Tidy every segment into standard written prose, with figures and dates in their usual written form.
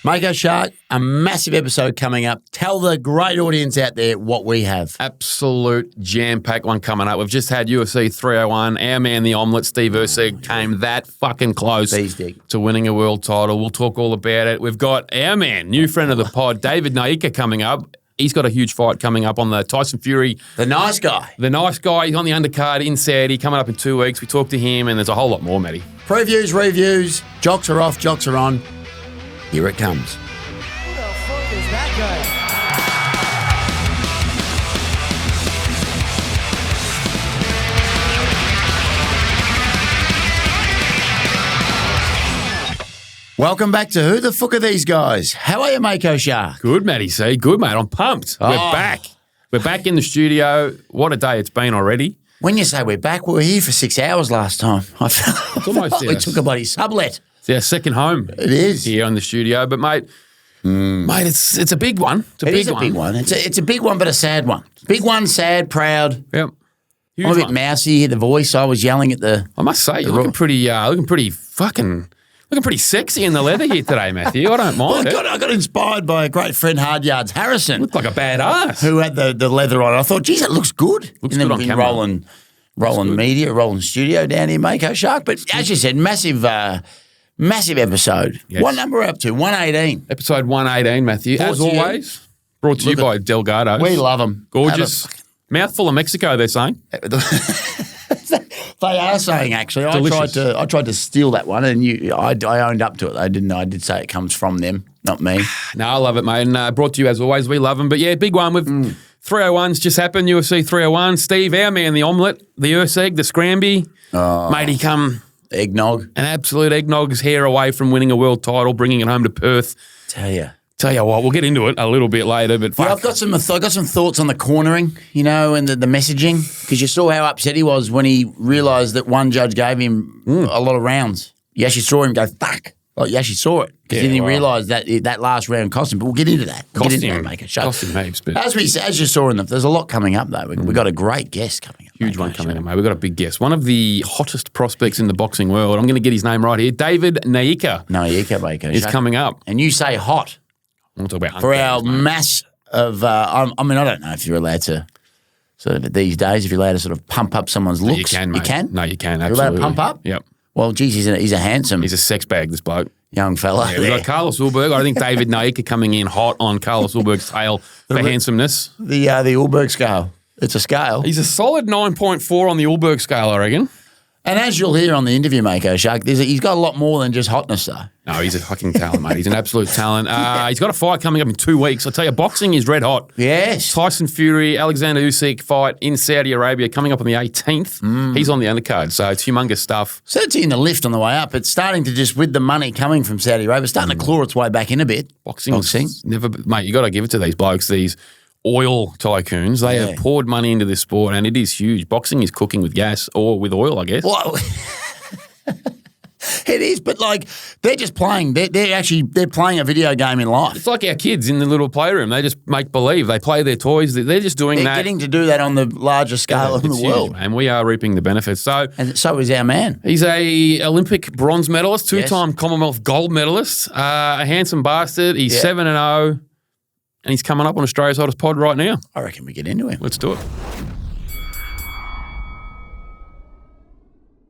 Mako Shark, a massive episode coming up. Tell the great audience out there what we have. Absolute jam-packed one coming up. We've just had UFC 301. Our man, the Omelette, Steve Erceg, came that fucking close to winning a world title. We'll talk all about it. We've got our man, new friend of the pod, David Nyika, coming up. He's got a huge fight coming up on the Tyson Fury. The nice guy. The nice guy. He's on the undercard in Saudi, coming up in 2 weeks. We talked to him, and there's a whole lot more, Matty. Previews, reviews, jocks are off, jocks are on. Here it comes. Who the fuck is that guy? Welcome back to Who the Fook Are These Guys? How are you, Mako Shark? Good, Matty C. Good, mate. I'm pumped. We're back. We're back in the studio. What a day it's been already. When you say we're back, we were here for 6 hours last time. I felt almost we took a bloody sublet. It's our second home. It is. Here in the studio. But, mate, it's a big one. It's a big one. It's a big one, but a sad one. Big one, sad, proud. Yep. Huge I'm a bit one. mousy. The voice, I was yelling at the... I must say, you're looking pretty sexy in the leather here today, Matthew. I don't mind it. I got inspired by a great friend, Hard Yards Harrison. Looked like a badass. Who had the leather on. I thought, geez, that looks good. Looks and then good on we've been camera. rolling media, rolling studio down here, Mako Shark. But as you said, massive episode. Yes. What number are we up to? 118. Episode 118, Matthew. Brought As to you. always, brought to you by Delgado. We love them. Gorgeous. Mouthful of Mexico, they're saying. They are saying, actually. I tried to steal that one, and I owned up to it. I did say it comes from them, not me. No, I love it, mate. And brought to you as always. We love them. But yeah, big one with 301's just happened. UFC 301. Steve, our man, the Omelette, the Erceg, the Scramby. Mate, he come Eggnog. an absolute eggnog's hair away from winning a world title, bringing it home to Perth. Tell you what, we'll get into it a little bit later. But yeah, I've got some thoughts on the cornering, and the messaging, because you saw how upset he was when he realised that one judge gave him a lot of rounds. You actually saw him go, fuck. Like, you actually saw it. Because then he realised that last round cost him. But we'll get into that. Cost him heaps. But as you saw there's a lot coming up, though. We've got a great guest coming up. Huge one coming up, mate. We've got a big guest. One of the hottest prospects in the boxing world. I'm going to get his name right here. David Nyika. Mako is coming up. And you say hot. We'll talk about for our mass of, I don't know if you're allowed to, sort of these days, if you're allowed to sort of pump up someone's looks. You can, mate. You can? No, you can, You're absolutely. allowed to pump up? Yep. Well, geez, he's a handsome He's a sex bag, this bloke. young fella. Yeah, we've got Carlos Ulberg. I think David Nyika coming in hot on Carlos Ulberg's tail for handsomeness. The Ulberg scale. It's a scale. He's a solid 9.4 on the Ulberg scale, I reckon. And as you'll hear on the interview, Mako Shark, he's got a lot more than just hotness, though. No, he's a fucking talent, mate. He's an absolute talent. He's got a fight coming up in 2 weeks. I tell you, boxing is red hot. Yes. Tyson Fury, Alexander Usyk fight in Saudi Arabia coming up on the 18th. He's on the undercard, so it's humongous stuff. Said to you in the lift on the way up, it's starting to just, with the money coming from Saudi Arabia, it's starting to claw its way back in a bit. Boxing. Never, mate, you got to give it to these blokes, these oil tycoons. They have poured money into this sport, and it is huge. Boxing is cooking with gas or with oil, I guess. Well, it is, but like they're just playing. They're playing a video game in life. It's like our kids in the little playroom. They just make believe. They play their toys. They're just doing that. They're getting to do that on the larger scale in the world. And we are reaping the benefits. And so is our man. He's a Olympic bronze medalist, two-time Commonwealth gold medalist, a handsome bastard. He's 7-0, and he's coming up on Australia's hottest pod right now. I reckon we get into him. Let's do it.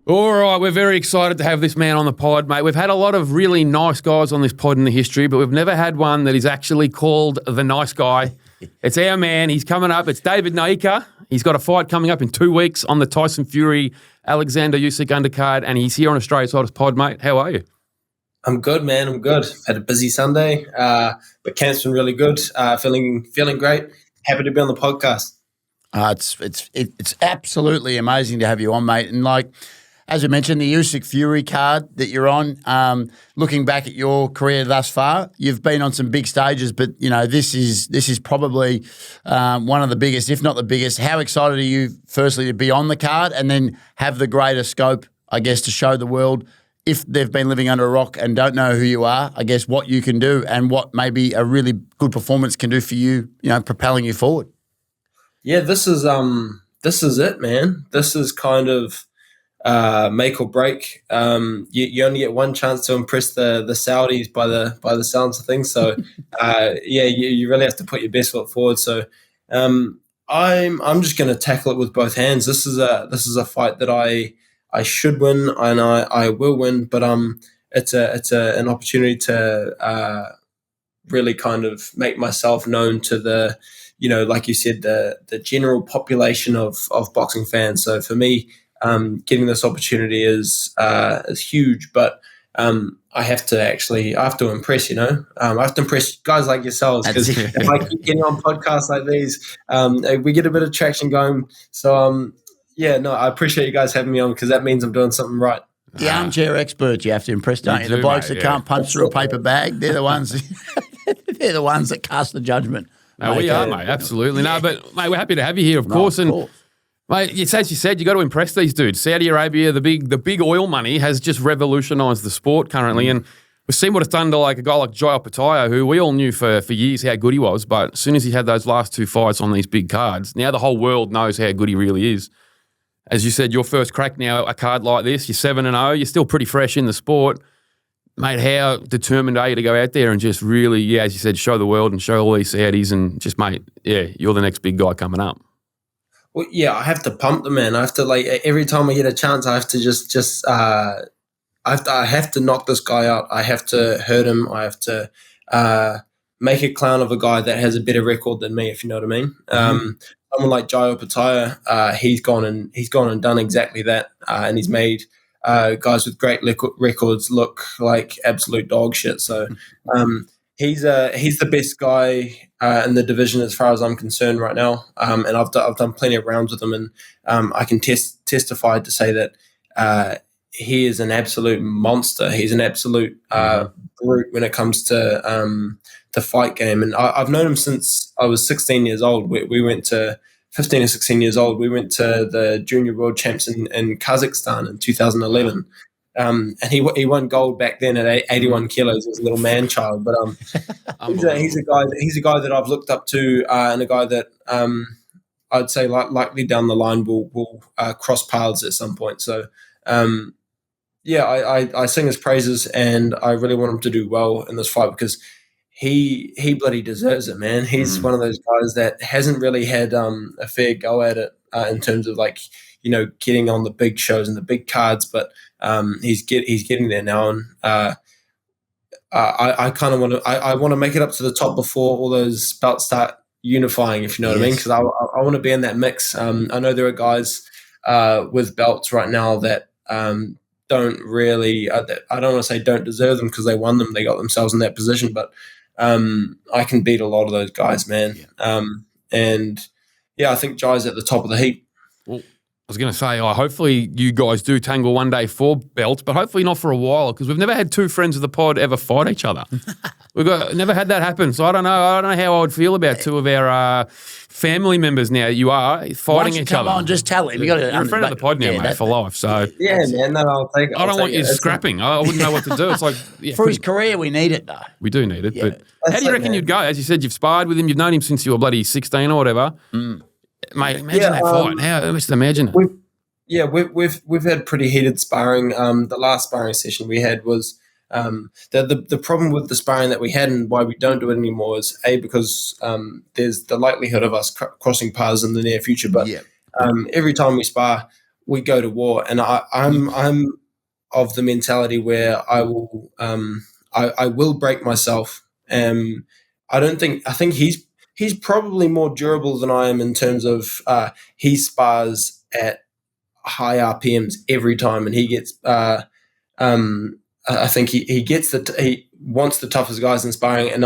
All right, we're very excited to have this man on the pod, mate. We've had a lot of really nice guys on this pod in the history, but we've never had one that is actually called the nice guy. It's our man. He's coming up. It's David Nyika. He's got a fight coming up in 2 weeks on the Tyson Fury, Alexander Usyk undercard, and he's here on Australia's hottest pod, mate. How are you? I'm good, man. I'm good. Had a busy Sunday, but camp's been really good. Feeling great. Happy to be on the podcast. It's absolutely amazing to have you on, mate. And like, as I mentioned, the Usyk Fury card that you're on, looking back at your career thus far, you've been on some big stages, but, this is probably one of the biggest, if not the biggest. How excited are you, firstly, to be on the card and then have the greater scope, I guess, to show the world, if they've been living under a rock and don't know who you are, I guess, what you can do and what maybe a really good performance can do for you, propelling you forward? Yeah, this is it, man. This is kind of make or break. You only get one chance to impress the Saudis by the sounds of things. So you really have to put your best foot forward. So I'm just going to tackle it with both hands. This is a fight that I should win and I will win, but it's an opportunity to really kind of make myself known to the, like you said, the general population of boxing fans. So for me, getting this opportunity is huge, but I have to impress, I have to impress guys like yourselves, because if I keep getting on podcasts like these, we get a bit of traction going. So, I appreciate you guys having me on, because that means I'm doing something right. The armchair experts you have to impress, don't you? The blokes that can't punch through a paper bag, they're the ones they're the ones that cast the judgment. No, we are, mate, absolutely. No, but, mate, we're happy to have you here, of course. And, mate, as you said, you got to impress these dudes. Saudi Arabia, the big oil money has just revolutionised the sport currently. And we've seen what it's done to like a guy like Jai Opetaia, who we all knew for years how good he was. But as soon as he had those last two fights on these big cards, now the whole world knows how good he really is. As you said, your first crack now, a card like this, you're 7-0, you're still pretty fresh in the sport. Mate, how determined are you to go out there and just really, as you said, show the world and show all these Saudis and just, mate, you're the next big guy coming up? Well, I have to pump them, man. I have to, like, every time I get a chance, I have to I have to knock this guy out. I have to hurt him. I have to make a clown of a guy that has a better record than me, if you know what I mean. Someone like Jai Opetaia, he's gone and done exactly that, and he's made guys with great records look like absolute dog shit. So he's the best guy in the division as far as I'm concerned right now, and I've done plenty of rounds with him, and I can testify to say that he is an absolute monster. He's an absolute brute when it comes to the fight game. And I've known him since I was 16 years old. We went to 15 or 16 years old. We went to the Junior World Champs in Kazakhstan in 2011. And he won gold back then at 81 kilos as a little man child. But he's a guy that I've looked up to, and a guy that I'd say likely down the line will cross paths at some point. So I sing his praises, and I really want him to do well in this fight, because he bloody deserves it, man. He's one of those guys that hasn't really had a fair go at it in terms of, like, getting on the big shows and the big cards, but he's getting there now, and I kind of want to make it up to the top before all those belts start unifying, if you know what I mean, because I want to be in that mix. I know there are guys with belts right now that don't really, I don't want to say don't deserve them, because they won them, they got themselves in that position, but I can beat a lot of those guys, man. I think Jai's at the top of the heap. Well, I was going to say, hopefully you guys do tangle one day for belts, but hopefully not for a while, because we've never had two friends of the pod ever fight each other. Never had that happen. So I don't know how I would feel about two of our family members now. You are fighting each other. Come on, just tell him. You're a friend of the pod now, mate, for life. So man, I'll take it. I don't want you scrapping. I wouldn't know what to do. It's like for his career, we need it though. We do need it. But how do you reckon you'd go? As you said, you've sparred with him. You've known him since you were bloody 16 or whatever. Mate, imagine that fight. How just imagine it. We've had pretty heated sparring. The last sparring session we had was the problem with the sparring that we had, and why we don't do it anymore, is because there's the likelihood of us crossing paths in the near future. But every time we spar, we go to war, and I'm of the mentality where I will break myself. I think he's probably more durable than I am, in terms of he spars at high RPMs every time, and he gets I think he wants the toughest guys in sparring, and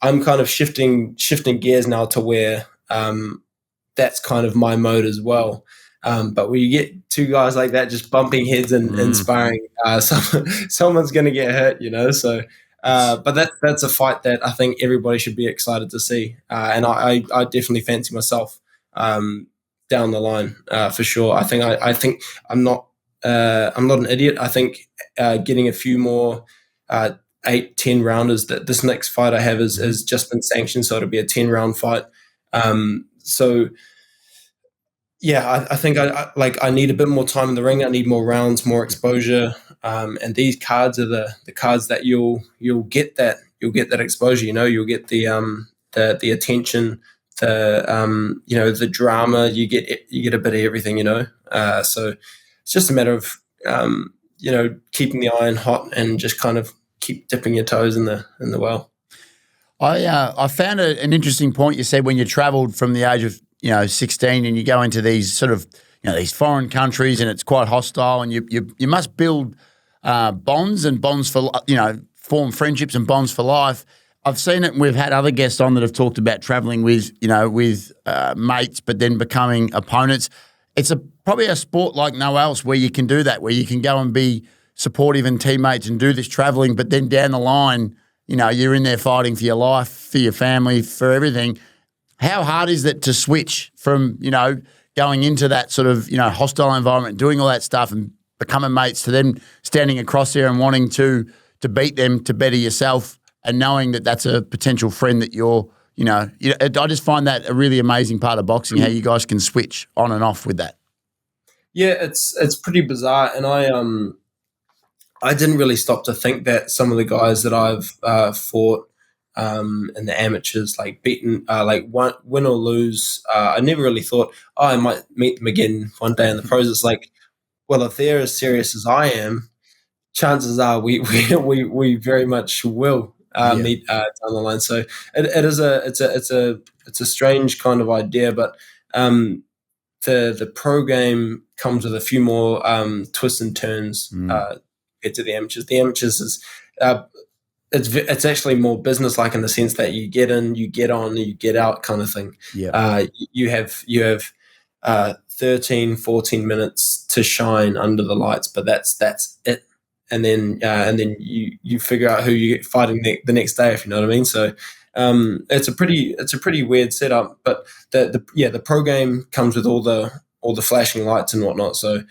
I'm kind of shifting gears now to where that's kind of my mode as well. But when you get two guys like that just bumping heads and sparring, someone's going to get hurt, So, but that's a fight that I think everybody should be excited to see, and I definitely fancy myself down the line for sure. I think I'm not an idiot. I think getting a few more 8-10 rounders. That this next fight I have has just been sanctioned, so it'll be a 10-round fight. I think I need a bit more time in the ring. I need more rounds, more exposure. And these cards are the cards that you'll get that exposure. You'll get the attention, the drama. You get a bit of everything. So it's just a matter of keeping the iron hot and just kind of keep dipping your toes in the well. I found an interesting point you said when you travelled from the age of 16 and you go into these sort of these foreign countries and it's quite hostile and you must build bonds for form friendships and bonds for life. I've seen it and we've had other guests on that have talked about travelling with mates but then becoming opponents. It's probably a sport like no else where you can do that, where you can go and be supportive and teammates and do this travelling, but then down the line you're in there fighting for your life, for your family, for everything. How hard is it to switch from, going into that sort of, hostile environment, doing all that stuff and becoming mates to then standing across there and wanting to beat them to better yourself and knowing that that's a potential friend that you're, I just find that a really amazing part of boxing, how you guys can switch on and off with that. Yeah, it's pretty bizarre. And I didn't really stop to think that some of the guys that I've fought in the amateurs, like beaten, win or lose, I never really thought, I might meet them again one day in the pros. It's like, well, if they're as serious as I am, chances are we very much will meet down the line. So it's a strange kind of idea, but the pro game comes with a few more twists and turns. To the amateurs. The amateurs is it's actually more business-like in the sense that you get in, you get on, you get out kind of thing. Yeah. You have 13, 14 minutes to shine under the lights, but that's it. And then you figure out who you're fighting the next day, if you know what I mean. So it's a pretty weird setup, but the pro game comes with all the flashing lights and whatnot. So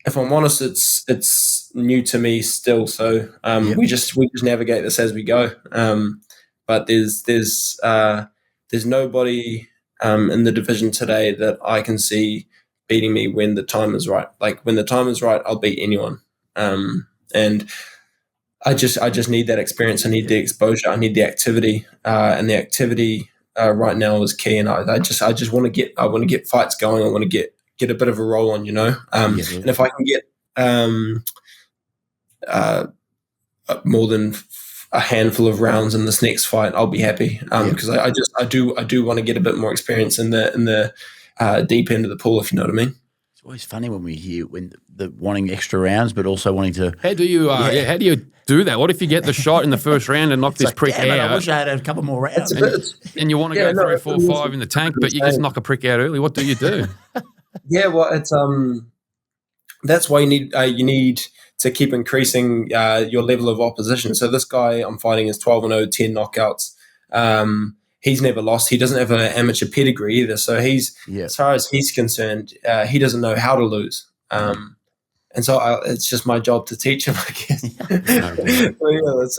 if I'm honest, it's new to me still. So we just navigate this as we go. But there's nobody in the division today that I can see beating me when the time is right. Like when the time is right, I'll beat anyone. And I just need that experience. I need the exposure. I need the activity. And the activity right now is key. And I just want to get fights going. I want to get a bit of a roll on, and if I can get more than a handful of rounds in this next fight, I'll be happy because I do want to get a bit more experience in the deep end of the pool, if you know what I mean. It's always funny when we hear the wanting extra rounds, but also wanting to. How do you do that? What if you get the shot in the first round and knock this prick out? I wish I had a couple more rounds. And you want to go 3, 4, 5 in the tank, but you just knock a prick out early. What do you do? Yeah, well, it's that's why you need to keep increasing your level of opposition. So this guy I'm fighting is 12-0, 10 knockouts. He's never lost. He doesn't have an amateur pedigree either. So as far as he's concerned, he doesn't know how to lose. And so it's just my job to teach him, I guess. So that's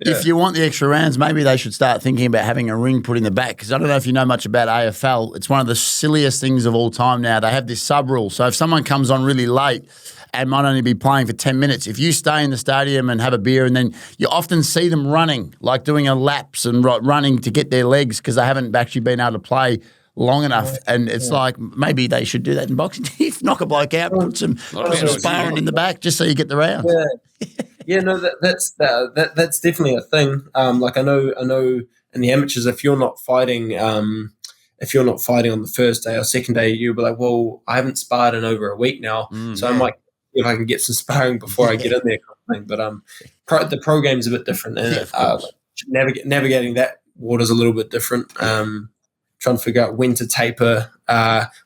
If you want the extra rounds, maybe they should start thinking about having a ring put in the back, because I don't know if you know much about AFL. It's one of the silliest things of all time now. They have this sub-rule. So if someone comes on really late and might only be playing for 10 minutes, if you stay in the stadium and have a beer, and then you often see them running, like doing a laps and running to get their legs because they haven't actually been able to play long enough. And it's like maybe they should do that in boxing. Knock a bloke out, put some sparring in the back just so you get the round. Yeah, no, that's definitely a thing. Like I know in the amateurs, if you're not fighting on the first day or second day, you'll be like, well, I haven't sparred in over a week now, so I might see if I can get some sparring before I get in there, kind of thing. But the pro game's a bit different, and navigating that water's a little bit different. Trying to figure out when to taper,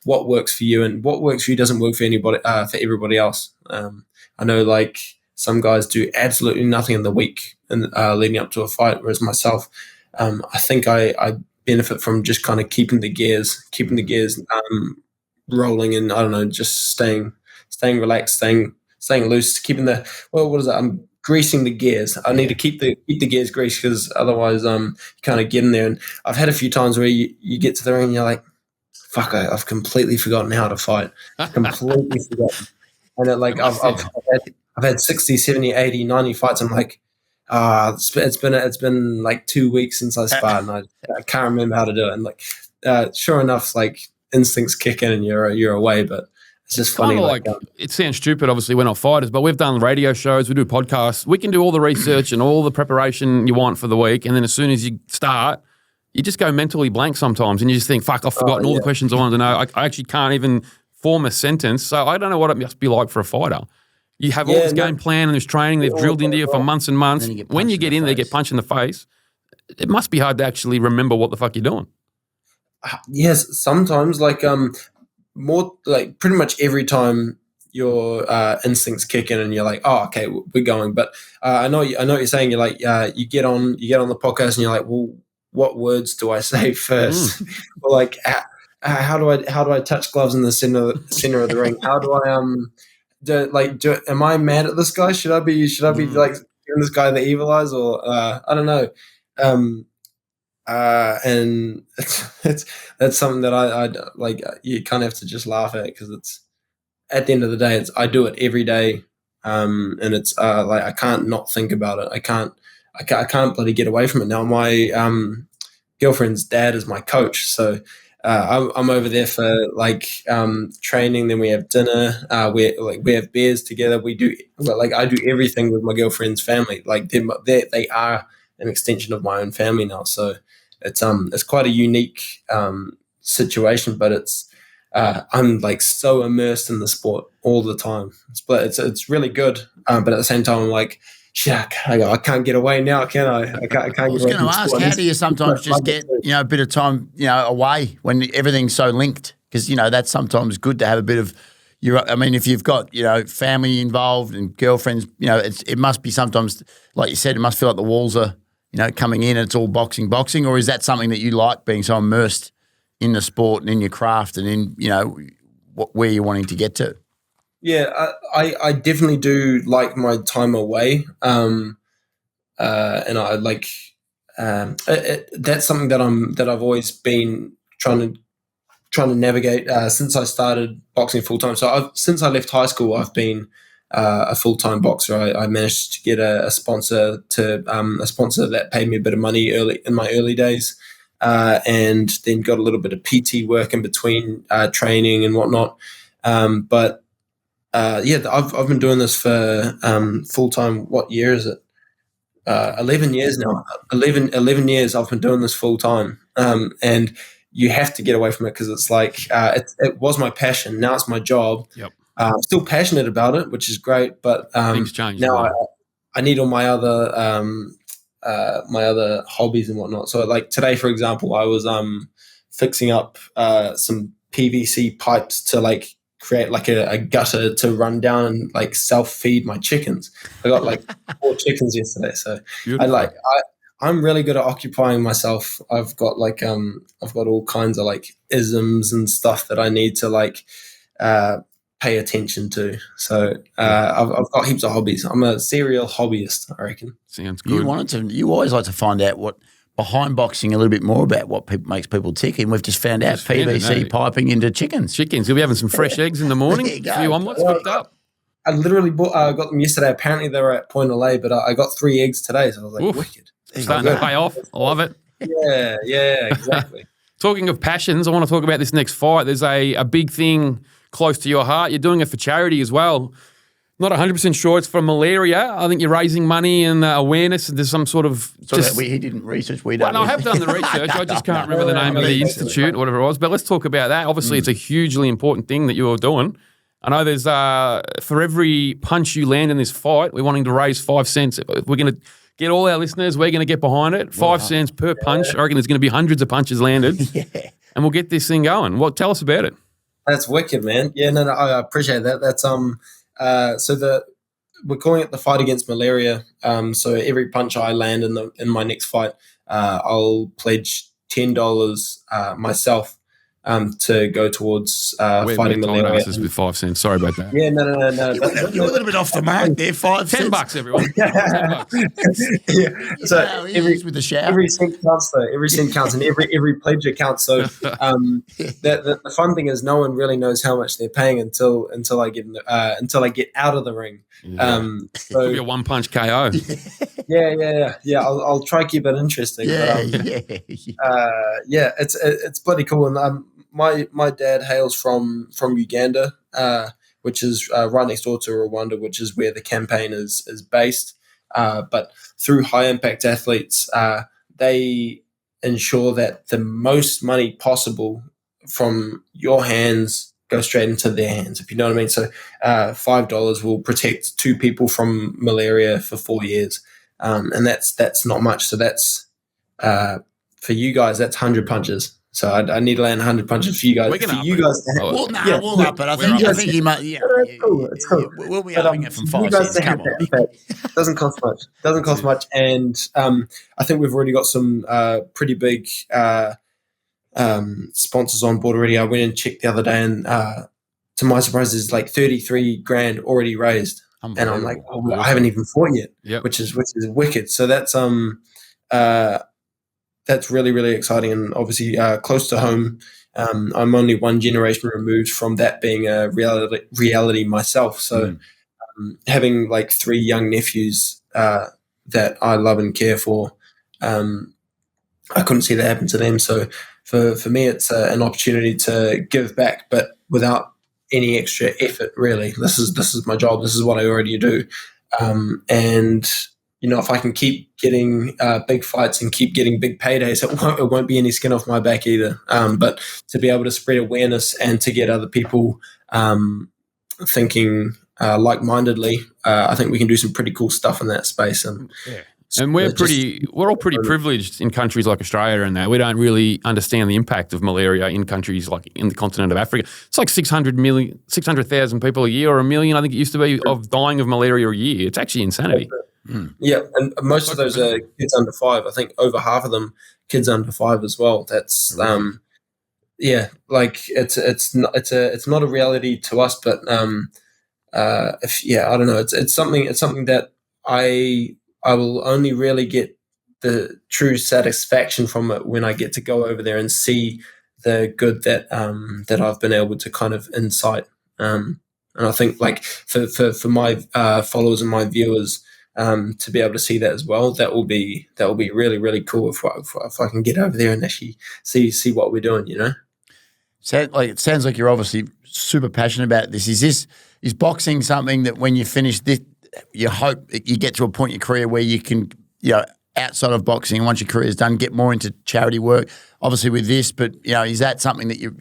what works for you, and what works for you doesn't work for anybody, for everybody else. I know, like, some guys do absolutely nothing in the week and leading up to a fight, whereas myself, I think I benefit from just kind of keeping the gears rolling, and I don't know, just staying relaxed, staying loose, keeping I'm greasing the gears. I need to keep the gears greased, because otherwise you kind of get in there. And I've had a few times where you get to the ring and you're like, fuck, I've completely forgotten how to fight. Completely forgotten. And I've had 60, 70, 80, 90 fights. I'm like, it's been like 2 weeks since I sparred, and I can't remember how to do it. And like, sure enough, like instincts kick in and you're away. But it's just funny. It sounds stupid. Obviously, we're not fighters, but we've done radio shows, we do podcasts. We can do all the research and all the preparation you want for the week, and then as soon as you start, you just go mentally blank sometimes, and you just think, "Fuck, I've forgotten all the questions I wanted to know." I actually can't even form a sentence. So I don't know what it must be like for a fighter. You have all this game plan and this training they've drilled into you for months and months. When you get in there, get punched in the face. It must be hard to actually remember what the fuck you're doing. Yes, sometimes more like pretty much every time your instincts kick in and you're like, oh, okay, we're going. But I know what you're saying. You're like, you get on the podcast and you're like, well, what words do I say first? Or like, how do I touch gloves in the center of the ring? How do I am I mad at this guy? Should I be like giving this guy the evil eyes, or I don't know. And that's something that I like. You kind of have to just laugh at, because it's at the end of the day, I do it every day, and it's like I can't not think about it. I can't bloody get away from it now. My girlfriend's dad is my coach, so I'm over there for training. Then we have dinner. We have beers together. I do everything with my girlfriend's family. Like they are an extension of my own family now. So it's quite a unique situation, but I'm like so immersed in the sport all the time. It's really good, but at the same time, I'm like, shit, I can't get away now, can I? I can't get away. I was going to ask, how do you sometimes just get a bit of time away when everything's so linked? Because that's sometimes good to have a bit of if you've got family involved and girlfriends, it must be sometimes, like you said, it must feel like the walls are coming in and it's all boxing, or is that something that you like, being so immersed in the sport and in your craft and in where you're wanting to get to? Yeah, I definitely do like my time away, and I like that's something that I've always been trying to navigate since I started boxing full time. So since I left high school, I've been a full time boxer. I managed to get a sponsor that paid me a bit of money in my early days, and then got a little bit of PT work in between training and whatnot, but. I've been doing this for full time. What year is it? 11 years now. 11 years I've been doing this full time, and you have to get away from it, because it's like it was my passion. Now it's my job. Yep. I'm still passionate about it, which is great. But things change now. I need all my other hobbies and whatnot. So like today, for example, I was fixing up some PVC pipes to create a gutter to run down and self-feed my chickens. I got 4 chickens yesterday, so beautiful. I'm really good at occupying myself. I've got all kinds of isms and stuff that I need to pay attention to. So I've got heaps of hobbies. I'm a serial hobbyist, I reckon. Sounds good. You always like to find out what behind boxing a little bit more about what makes people tick, and we've just found out PVC piping into chickens. You'll be having some fresh eggs in the morning. A few omelets whipped up. I literally got them yesterday. Apparently they were at point of lay, but I got 3 eggs today, so I was like, wicked. Starting to pay off. I love it. Yeah, exactly. Talking of passions, I want to talk about this next fight. There's a big thing close to your heart. You're doing it for charity as well. Not 100% sure. It's for malaria. I think you're raising money and awareness. There's some sort of... he didn't research. I have done the research. I just can't remember the name of the institute or whatever it was. But let's talk about that. Obviously, it's a hugely important thing that you're doing. I know there's... for every punch you land in this fight, we're wanting to raise 5 cents. If we're going to get all our listeners, we're going to get behind it. 5 cents per punch. I reckon there's going to be hundreds of punches landed. And we'll get this thing going. Tell us about it. That's wicked, man. Yeah, no, I appreciate that. That's... we're calling it the fight against malaria. So every punch I land in my next fight, I'll pledge $10 myself to go towards We're fighting told malaria. asses with 5 cents. Sorry about that. Yeah, no. You're a little bit off the mark there. $5. Everyone. Yeah. So with the shower. every cent counts, though. Every cent counts, and every pledge counts. So the fun thing is, no one really knows how much they're paying until I get out of the ring. Yeah. So Could be a one-punch KO. yeah. I'll try to keep it interesting. It's bloody cool. And my dad hails from Uganda, which is right next door to Rwanda, which is where the campaign is based. But through high impact athletes, they ensure that the most money possible from your hands go straight into their hands, if you know what I mean. So $5 will protect 2 people from malaria for 4 years, and that's not much. So that's for you guys, that's 100 punches. So I need to land 100 punches for you guys. We're gonna for you guys, we'll up it. I think you might. Yeah, it's cool. It's cool. We'll be upping it from 5 cents. Come on. It doesn't cost much. And I think we've already got some pretty big sponsors on board already. I went and checked the other day, and to my surprise, there's like 33 grand already raised. And I'm like, I haven't even fought yet, which is wicked. So that's really, really exciting, and obviously close to home. I'm only one generation removed from that being a reality myself. So having like 3 young nephews that I love and care for, I couldn't see that happen to them. So for me, it's an opportunity to give back, but without any extra effort. Really, this is my job. This is what I already do, and if I can keep getting big fights and keep getting big paydays, it won't be any skin off my back either. But to be able to spread awareness and to get other people thinking like-mindedly, I think we can do some pretty cool stuff in that space. And we're all pretty privileged in countries like Australia and that. We don't really understand the impact of malaria in countries like in the continent of Africa. It's like 600,000 people a year, or 1 million, I think it used to be, of dying of malaria a year. It's actually insanity. Yeah, and most of those are kids under 5. I think over half of them kids under 5 as well. That's it's not a reality to us, but I don't know. It's something that I will only really get the true satisfaction from it when I get to go over there and see the good that I've been able to kind of incite. And I think like for my followers and my viewers, to be able to see that as well, that will be really, really cool if I can get over there and actually see what we're doing, So it sounds like you're obviously super passionate about this. Is boxing something that when you finish this, you hope you get to a point in your career where you can, outside of boxing, once your career is done, get more into charity work, obviously with this, but, is that something that you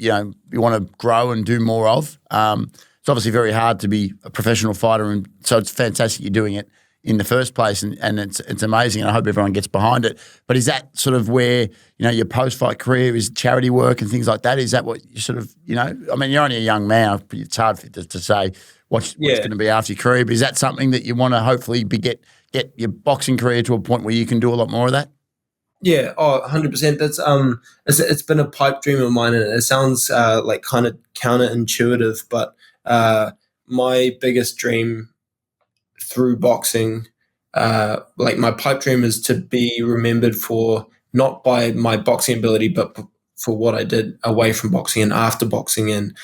want to grow and do more of? It's obviously very hard to be a professional fighter, and so it's fantastic you're doing it in the first place, and it's amazing, and I hope everyone gets behind it. But is that sort of where, your post-fight career is charity work and things like that? Is that what you sort of, I mean, you're only a young man. It's hard to say what's going to be after your career, but is that something that you want to hopefully get your boxing career to a point where you can do a lot more of that? Yeah, 100%. That's it's been a pipe dream of mine, and it sounds like kind of counterintuitive, but my biggest dream through boxing, like my pipe dream is to be remembered for not by my boxing ability, but for what I did away from boxing and after boxing, and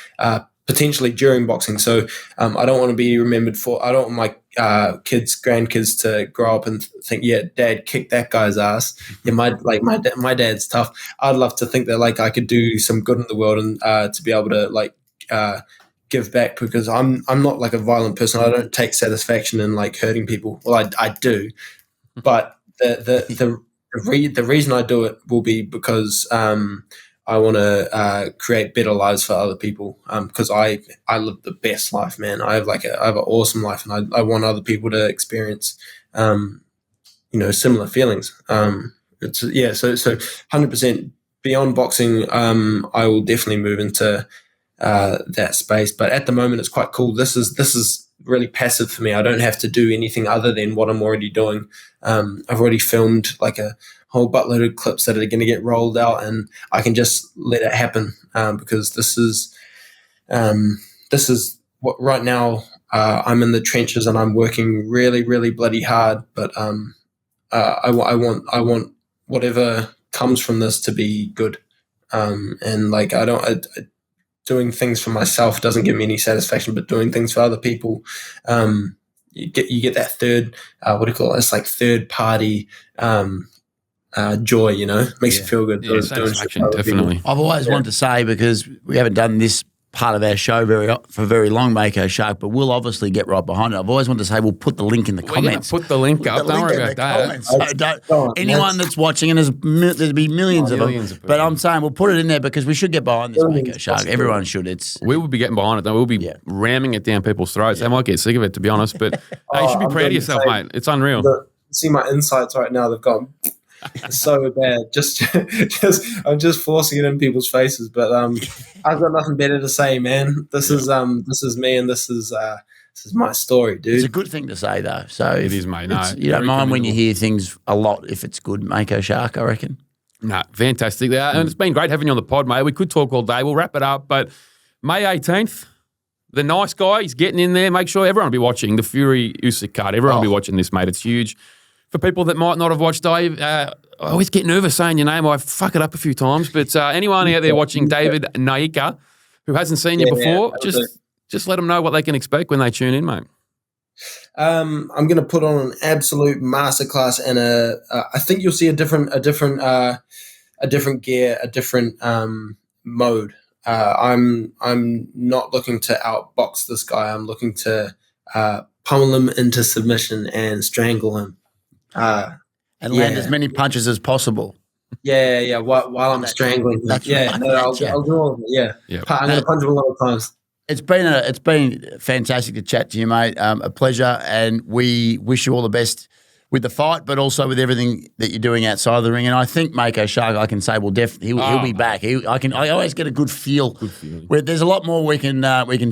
potentially during boxing. So I don't want to be remembered for. I don't want my grandkids to grow up and think, yeah, Dad kicked that guy's ass. Yeah, my dad's tough. I'd love to think that like I could do some good in the world, and to be able to like give back, because I'm not like a violent person. I don't take satisfaction in like hurting people. Well, I do, but the reason I do it will be because I want to create better lives for other people, because I live the best life, man. I have an awesome life, and I want other people to experience similar feelings. So 100% beyond boxing, I will definitely move into that space. But at the moment, it's quite cool. This is really passive for me. I don't have to do anything other than what I'm already doing. I've already filmed like a whole buttload of clips that are going to get rolled out, and I can just let it happen because this is what right now I'm in the trenches and I'm working really, really bloody hard. But I want whatever comes from this to be good. And like doing things for myself doesn't give me any satisfaction, but doing things for other people, you get that third, what do you call it? It's like third party joy, you know, makes you feel good. Yeah, satisfaction, definitely. I've always wanted to say, because we haven't done this part of our show for very long, Mako Shark, but we'll obviously get right behind it. I've always wanted to say we'll put the link in the comments. Put the link up. Don't worry about that. So anyone that's watching, and there'll be millions of them, but I'm saying we'll put it in there because we should get behind this, Mako Shark. Everyone should. We will be getting behind it, though. We'll be ramming it down people's throats. They might get sick of it, to be honest, but you should be proud of yourself, mate. It's unreal. See my insights right now, they've gone so bad. I'm just forcing it in people's faces, but I've got nothing better to say, man. This is me, and this is my story, dude. It's a good thing to say, though. So it is, mate. No, you don't mind when you hear things a lot if it's good, Mako Shark, I reckon. No, fantastic. And it's been great having you on the pod, mate. We could talk all day. We'll wrap it up, but May 18th, the nice guy, he's getting in there. Make sure everyone will be watching the Fury Usyk card. Everyone will be watching this, mate. It's huge. For people that might not have watched Dave, I always get nervous saying your name. I fuck it up a few times. But anyone out there watching David Nyika who hasn't seen you before, just let them know what they can expect when they tune in, mate. I'm going to put on an absolute masterclass, and I think you'll see a different gear, a different mode. I'm not looking to outbox this guy. I'm looking to pummel him into submission and strangle him. And land as many punches as possible. Yeah. While I'm strangling him. I'll do all of it. Yeah. I'm going to punch him a lot of times. It's been fantastic to chat to you, mate. A pleasure, and we wish you all the best with the fight, but also with everything that you're doing outside of the ring. And I think Mako Shark, I can say, will definitely he'll be back. I always get a good feel. Where there's a lot more we can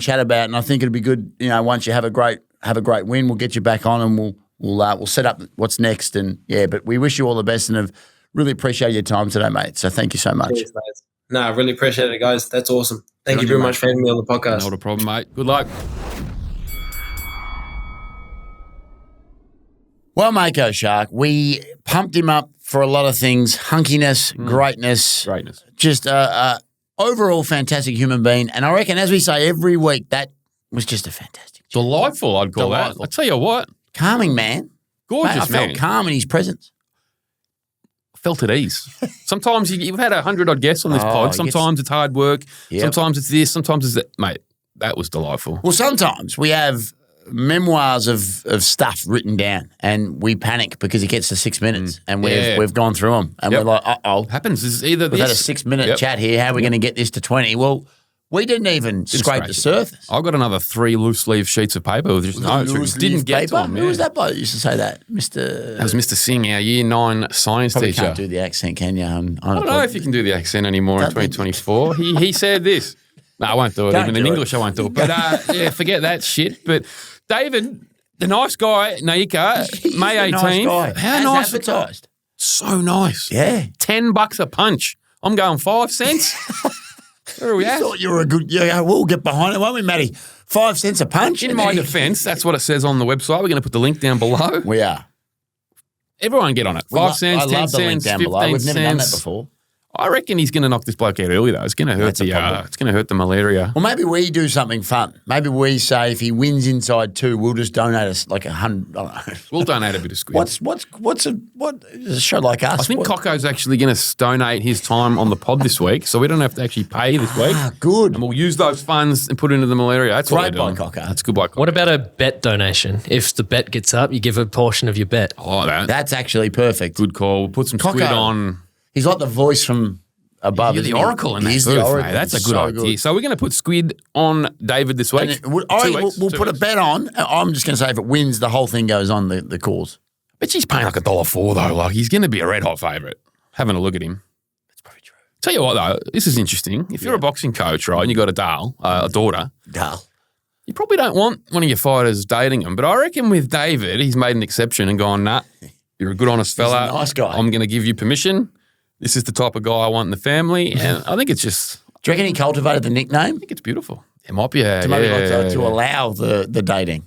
chat about, and I think it'll be good. You know, once you have a great win, we'll get you back on, and we'll set up what's next. And but we wish you all the best, and have really appreciate your time today, mate. So thank you so much. Cheers, mate. No, I really appreciate it, guys. That's awesome. Thank you very much for having me on the podcast. Not a problem, mate. Good luck. Well, Mako Shark, we pumped him up for a lot of things: hunkiness, greatness, just overall fantastic human being. And I reckon, as we say every week, that was just a fantastic job. Delightful, I'd call that. I'll tell you what. Calming man. Gorgeous, man. I felt calm in his presence. Felt at ease. Sometimes you've had 100-odd guests on this pod. Sometimes it's hard work. Yep. Sometimes it's this. Sometimes it's that. Mate, that was delightful. Well, sometimes we have memoirs of stuff written down, and we panic because it gets to 6 minutes, and we've gone through them, and we're like, happens. It's either we've had a 6-minute chat here. How are we going to get this to 20? Well, we didn't even scrape the surface. I got another 3 loose leaf sheets of paper with just notes. Didn't get to them. Who was that bloke that used to say that? That was Mr. Singh, our Year 9 science teacher. Can't do the accent, can you? I don't know if you can do the accent anymore in 2024. He said this. No, I won't do it. Even in English, I won't do it. But forget that shit. But David, the nice guy, Nyika, May 18th. Nice guy. How nice advertised. So nice. Yeah. $10 a punch. I'm going 5 cents. Where are we at? Thought you were a good. Yeah, we'll get behind it, won't we, Matty? 5 cents a punch. In my defence, that's what it says on the website. We're going to put the link down below. We are. Everyone get on it. 5 cents, 10 cents, 15 cents. We've never done that before. I reckon he's going to knock this bloke out early, though. It's going to hurt it's going to hurt the malaria. Well, maybe we do something fun. Maybe we say if he wins inside 2, we'll just donate us like 100. I don't know. We'll donate a bit of squid. What's a show like us? I think Cocko's actually going to donate his time on the pod this week, so we don't have to actually pay this week. Good. And we'll use those funds and put it into the malaria. That's great by Cocko. That's good by Cocko. What about a bet donation? If the bet gets up, you give a portion of your bet. Oh, that's actually perfect. Good call. We'll put some squid on. He's like the voice from above. You're the oracle in that booth, mate. That's a good idea. So we're going to put squid on David this week. We'll put a bet on. I'm just going to say if it wins, the whole thing goes on the cause. But he's paying like $1.04 though. Like he's going to be a red hot favourite. Having a look at him. That's probably true. Tell you what though, this is interesting. If you're a boxing coach, right, and you got a daughter, you probably don't want one of your fighters dating him. But I reckon with David, he's made an exception and gone, nah, You're a good, honest fella. a nice guy. I'm going to give you permission. This is the type of guy I want in the family. And I think it's just, Do you reckon he cultivated the nickname? I think it's beautiful. It might be a, To maybe yeah. to allow the dating.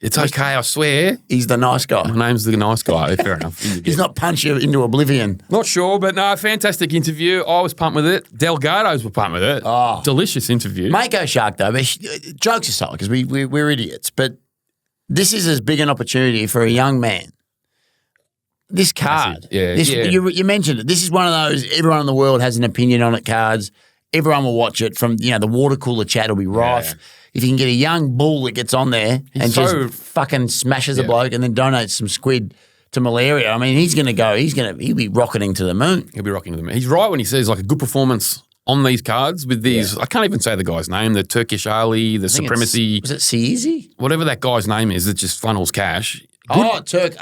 It's okay, I swear. He's the nice guy. My name's the nice guy. Fair enough. He's not punch you into oblivion. Not sure, but no, fantastic interview. I was pumped with it. Delgados were pumped with it. Oh. Delicious interview. Mako Shark, though, but jokes aside, because we're idiots, but this is as big an opportunity for a young man. This card, Yeah, this, yeah. You mentioned it. This is one of those everyone in the world has an opinion on it cards. Everyone will watch it. From the water cooler chat will be rife. Yeah. If you can get a young bull that gets on there and so- just fucking smashes a Yeah. bloke and then donates some squid to Malaria, I mean, he'll be rocketing to the moon. He'll be rocking with them. He's right when he says like a good performance on these cards with these. I can't even say the guy's name. The Turkish Ali, the I think Supremacy, was it Sierzy? whatever that guy's name is that just funnels cash. Turk.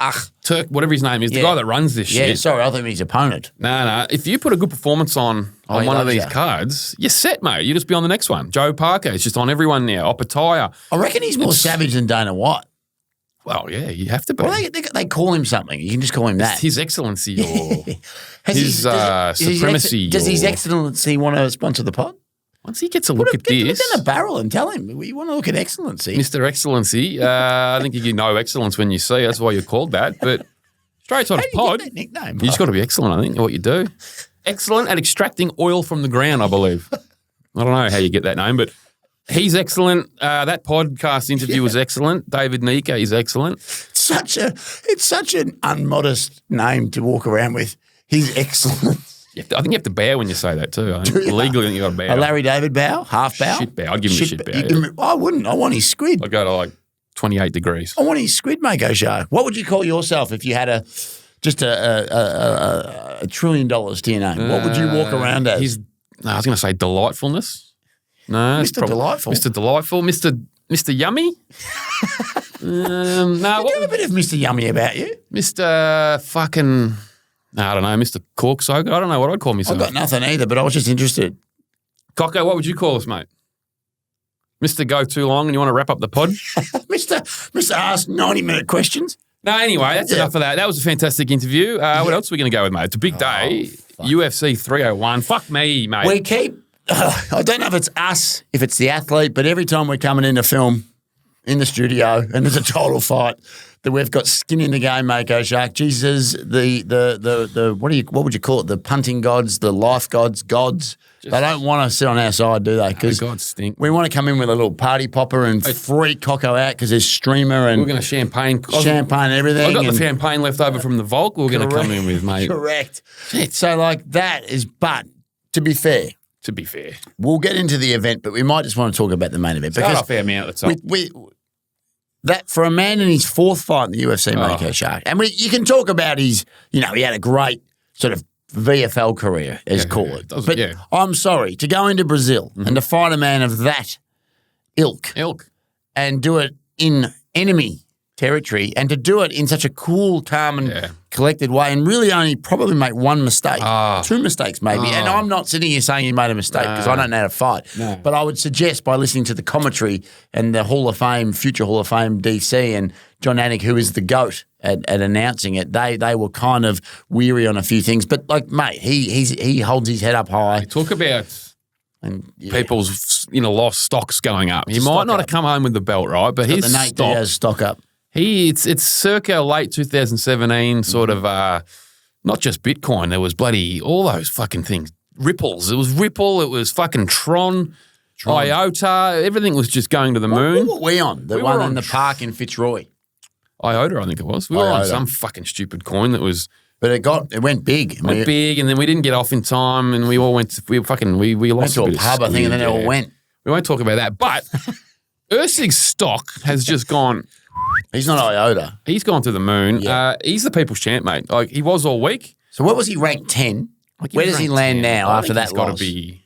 Turk, whatever his name is, the Yeah. guy that runs this Yeah, shit. sorry, I think he's opponent. No. If you put a good performance on he one of loves these ya. cards, you're set, mate. You just be on the next one. Joe Parker, it's just on everyone now. Opataya. I reckon he's more savage than Dana White. Well, yeah, you have to be. Well, they call him something. You can just call him that. His Excellency or Has his Supremacy. Does his or- Excellency want to sponsor the pod? Once he gets a look at Put this, it in a barrel and tell him we want to look at Excellency. Mr. Excellency, I think you know excellence when you see. That's why you're called that. But straight out How of do you pod, get that nickname? you just got to be excellent, I think, at what you do. Excellent at extracting oil from the ground, I believe. I don't know how you get that name, but he's excellent. That podcast interview was excellent. David Nyika is excellent. It's such an unmodest name to walk around with. He's excellent. I think you have to bow when you say that too. I think legally, you got to bow. A Larry David bow, half bow. Shit bow. I'd give him a shit bow. You give him- I wouldn't. I want his squid. I'd go to like 28 degrees. I want his squid, Mako Show. What would you call yourself if you had a $1 trillion to your name? What would you walk around as? I was going to say delightfulness. No, it's Mr. Delightful. Mr. Delightful. Mr. Yummy. No, You got a bit of Mr. Yummy about you. Mr. fucking, I don't know, Mr. Corksoaker. I don't know what I'd call myself. I've got nothing either, but I was just interested. Cocko, what would you call us, mate? Mr. Go Too Long and you want to wrap up the pod? Mr. Ask 90-minute questions. No, anyway, that's enough of that. That was a fantastic interview. What else are we going to go with, mate? It's a big day. UFC 301. Fuck me, mate. We keep, I don't know if it's us, if it's the athlete, but every time we're coming in to film in the studio and there's a title fight, that we've got skin in the game, Mako Shark. Jesus, the what would you call it? The punting gods, the life gods, they don't want to sit on our side, do they? Because gods stink. we want to come in with a little party popper and freak Cocko out because there's streamer and We're going to champagne and everything. I got the and- champagne left over from the Volk. We're going to come in with, mate. Correct. So like that is, but to be fair, To be fair, we'll get into the event, but we might just want to talk about the main event start off our man at the top. that for a man in his fourth fight in the UFC, Mako Shark, and you can talk about his, he had a great sort of VFL career, as call it. doesn't- But yeah. I'm sorry to go into Brazil and to fight a man of that ilk and do it in enemy territory and to do it in such a cool, calm and collected way and really only probably make one mistake, two mistakes maybe. And I'm not sitting here saying he made a mistake because I don't know how to fight. No. But I would suggest by listening to the commentary and the Hall of Fame, future Hall of Fame DC and John Anik, who is the GOAT at announcing it, they were kind of weary on a few things. But like, mate, he holds his head up high. Talk about And people's lost stocks going up. He might not have come home with the belt, right? But his the Nate stock, Diaz stock up. it's circa late 2017, sort of not just Bitcoin. There was bloody all those fucking things. Ripples. It was Ripple. It was fucking Tron. IOTA. Everything was just going to the moon. What were we on? The We one were in on the park in Fitzroy. IOTA, I think it was. We were on IOTA. some fucking stupid coin that was But it went big. went big, and then we didn't get off in time, and we all went. We went lost to a bit of pub, I think, and then it squid, all went. We won't talk about that, but Erceg's stock has just gone. He's not IOTA. He's gone to the moon. Yeah. He's the people's champ, mate. Like he was all week. So what was he ranked 10? Like, Where does he land now after that got to loss? be.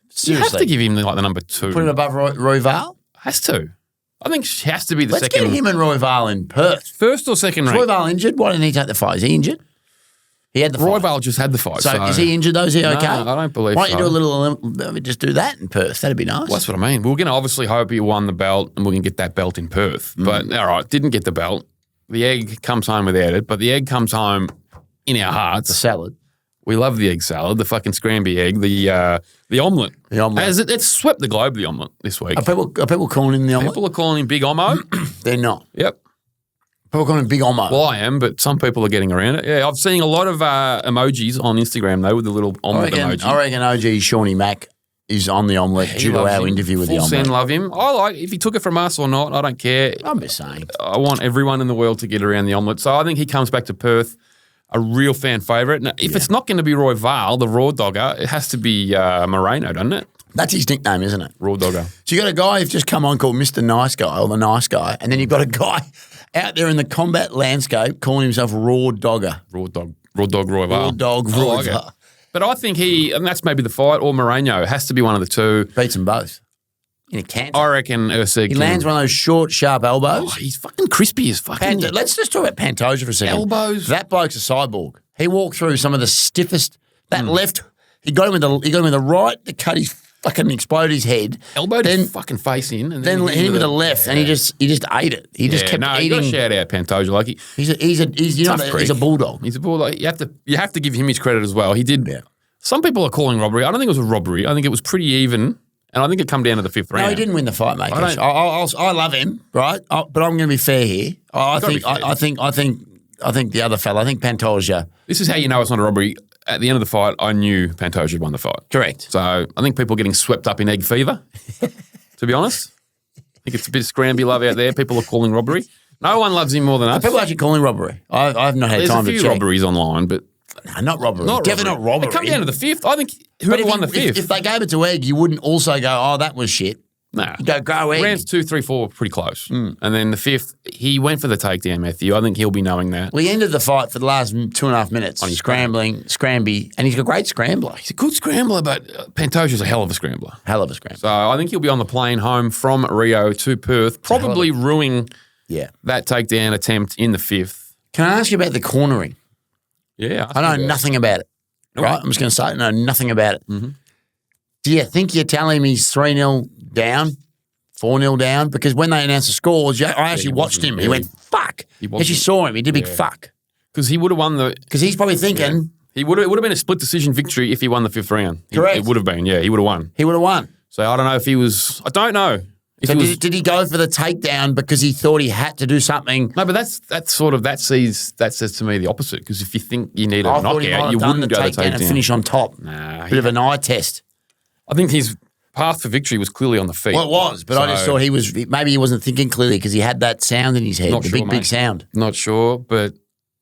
Seriously. You have to give him like the number 2. Put him above Royval? Has to. I think he has to be the Let's second. get him and Royval in Perth. First or second Is rank. Royval injured? Why didn't he take the fight? Is he injured? He had the fight. Royval just had the fight. So is he injured though? Is he No, okay? I don't believe Why don't you so. do a little, just do that in Perth? That'd be nice. Well, that's what I mean. We're going to obviously hope he won the belt and we're going to get that belt in Perth. But all right, didn't get the belt. the egg comes home without it, but the egg comes home in our hearts. The salad. We love the egg salad, the fucking scramby egg, the omelette. The omelette. It's swept the globe, the omelette, this week. Are people calling him the omelette? People are calling him Big Omo. They're not. Yep. People calling him Big Omo. Well, I am, but some people are getting around it. Yeah, I've seen a lot of emojis on Instagram, though, with the little omelette emoji. I reckon OG Shawnee Mac is on the omelette due to our interview with the Full omelette. send love him. I like if he took it from us or not, I don't care. I'm just saying. I want everyone in the world to get around the omelette. So I think he comes back to Perth, a real fan favourite. Now, if it's not going to be Roy Vale, the Raw Dogger, it has to be Moreno, doesn't it? That's his nickname, isn't it? Raw Dogger. So you got a guy who's just come on called Mr. Nice Guy or the Nice Guy, and then you've got a guy out there in the combat landscape calling himself Raw Dogger. Roy Vale. Raw Dog Roy like it. Vale. But I think and that's maybe the fight, or Moreno. It has to be one of the two. Beats them both. In a canter. I reckon Erceg. He lands one of those short, sharp elbows. Oh, he's fucking crispy as fucking. Let's just talk about Pantoja for a second. Elbows. That bloke's a cyborg. He walked through some of the stiffest. That left, he got him with the right to cut his fucking explode his head. Elbowed his fucking face in, and then hit him with the left, and he just ate it. He just kept You eating. got to shout out Pantoja, like He's a bulldog. He's a bulldog. You have to give him his credit as well. He did. Yeah. Some people are calling robbery. I don't think it was a robbery. I think it was pretty even, and I think it come down to the fifth round. No, he didn't win the fight, mate. I love him, right? But I'm going to be fair here. I think the other fella. I think Pantoja. This is how you know it's not a robbery. At the end of the fight, I knew Pantoja had won the fight. Correct. So I think people are getting swept up in egg fever, to be honest. I think it's a bit of scramby love out there. People are calling robbery. No one loves him more than us. People actually calling robbery. I've not had There's time to check. There's a few check. robberies online, but No, not robbery. Definitely not robbery. It come down to the fifth. I think whoever won the fifth. If they gave it to Egg, you wouldn't also go, oh, that was shit. Nah. You go Egg. Rounds 2, 3, 4 were pretty close. And then the fifth, he went for the takedown, Matthew. I think he'll be knowing that. We ended the fight for the last 2.5 minutes on his scramby, and he's a great scrambler. He's a good scrambler, but Pantoja's a hell of a scrambler. Hell of a scrambler. So I think he'll be on the plane home from Rio to Perth, probably ruining that takedown attempt in the fifth. Can I ask you about the cornering? Yeah. I know nothing about it. Right? I'm just going to say I know nothing about it. Mm-hmm. Do you think you're telling me he's 3-0 down, 4-0 down? Because when they announced the scores, I actually watched him. He went, fuck. He As you saw him, he did big fuck. Because he would have won the... Because he's probably thinking... It would have been a split decision victory if he won the fifth round. Correct. It would have been, he would have won. He would have won. So I don't know if he was... I don't know. So did he go for the takedown because he thought he had to do something? No, but that says to me the opposite. Because if you think you need a knockout, you wouldn't go the takedown and finish on top. Nah, Bit of an eye test. I think his path for victory was clearly on the feet. Well, it was, but I just thought maybe he wasn't thinking clearly because he had that sound in his head, big sound. Not sure, but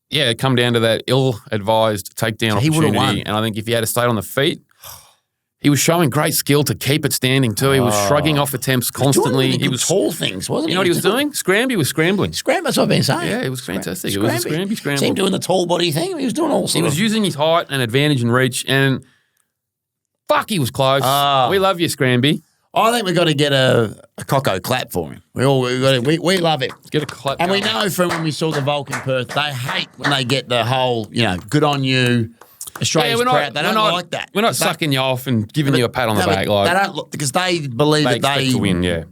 yeah, it come down to that ill-advised takedown He would have opportunity. won. And I think if he had stayed on the feet, he was showing great skill to keep it standing too. He was shrugging off attempts constantly. He was tall things, wasn't he? You know what he was doing? Scramby was scrambling. That's what I've been saying. Yeah, it was fantastic. It was a scramby scramble. See him doing the tall body thing. He was doing all sorts. He was using his height and advantage and reach, and fuck, he was close. We love you, Scramby. I think we've got to get a Coco clap for him. We love it. Get a clap. And we know from when we saw the Vulcan Perth, they hate when they get the whole, good on you. Australia's proud. They don't like that. We're not sucking you off and giving you a pat on the back. They don't look because they believe they that expect to win. Yeah,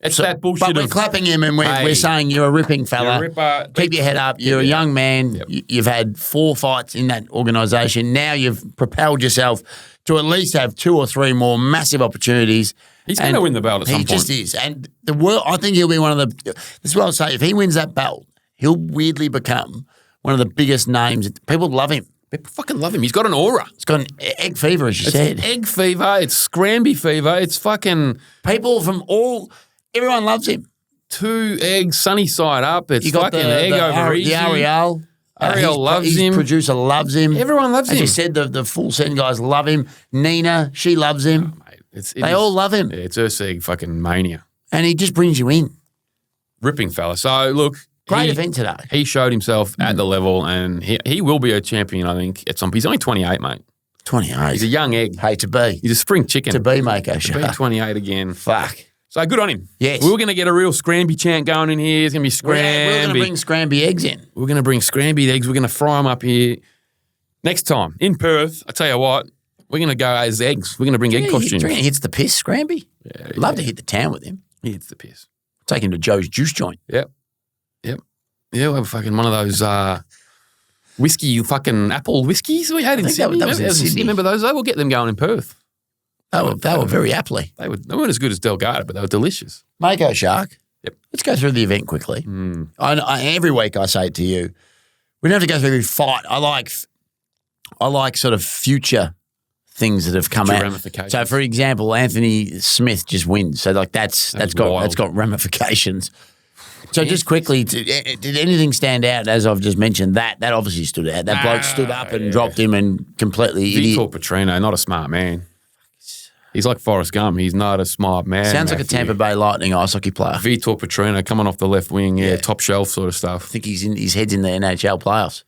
it's that bullshit. But we're clapping him and we're saying you're a ripping fella. You're a ripper. Keep your head up. You're a young man. Yep. You've had 4 fights in that organisation. Now you've propelled yourself to at least have 2 or 3 more massive opportunities. He's going to win the belt at some point. He just is. And the world, I think he'll be one of the. This is what I'll say. If he wins that belt, he'll weirdly become one of the biggest names. People love him. People fucking love him. He's got an aura. It's got an egg fever, as you said. Egg fever. It's scramby fever. It's fucking... People from everyone loves him. 2 eggs, sunny side up. It's fucking egg over easy. The Ariel. Ariel loves him. His producer loves him. Everyone loves him. As you said, the full send guys love him. Nina, she loves him. Oh, mate, they all love him. Yeah, it's Erceg fucking mania. And he just brings you in. Ripping fella. So, look... Great event today. He showed himself at the level, and he will be a champion, I think, at some. He's only 28, mate. 28. He's a young egg. Hey, to be. He's a spring chicken. To be, Mako. To be 28 again. Fuck. So good on him. Yes. We were going to get a real Scramby chant going in here. It's going to be Scramby. We're going to bring Scramby eggs in. We're going to bring Scramby eggs. We're going to fry them up here. Next time, in Perth, I tell you what, we're going to go as eggs. We're going to bring egg costumes. He hits the piss, Scramby. Yeah, I'd love to hit the town with him. He hits the piss. Take him to Joe's Juice Joint. Yep. Yeah, we'll have fucking one of those whiskey, fucking apple whiskies we had in Sydney. that was in Sydney. Remember those? We'll get them going in Perth. They were very aptly. They weren't as good as Delgado, but they were delicious. Mako Shark. Yep. Let's go through the event quickly. Every week I say it to you, we don't have to go through every fight. I like sort of future things that have come out. Ramifications. So, for example, Anthony Smith just wins. So, like that's got ramifications. So, just quickly, did anything stand out? As I've just mentioned, that obviously stood out. That bloke stood up and dropped him and completely Vitor Petrino, not a smart man. He's like Forrest Gump. He's not a smart man. Sounds like a Tampa Bay Lightning ice hockey player. Vitor Petrino coming off the left wing, top shelf sort of stuff. I think his head's in the NHL playoffs.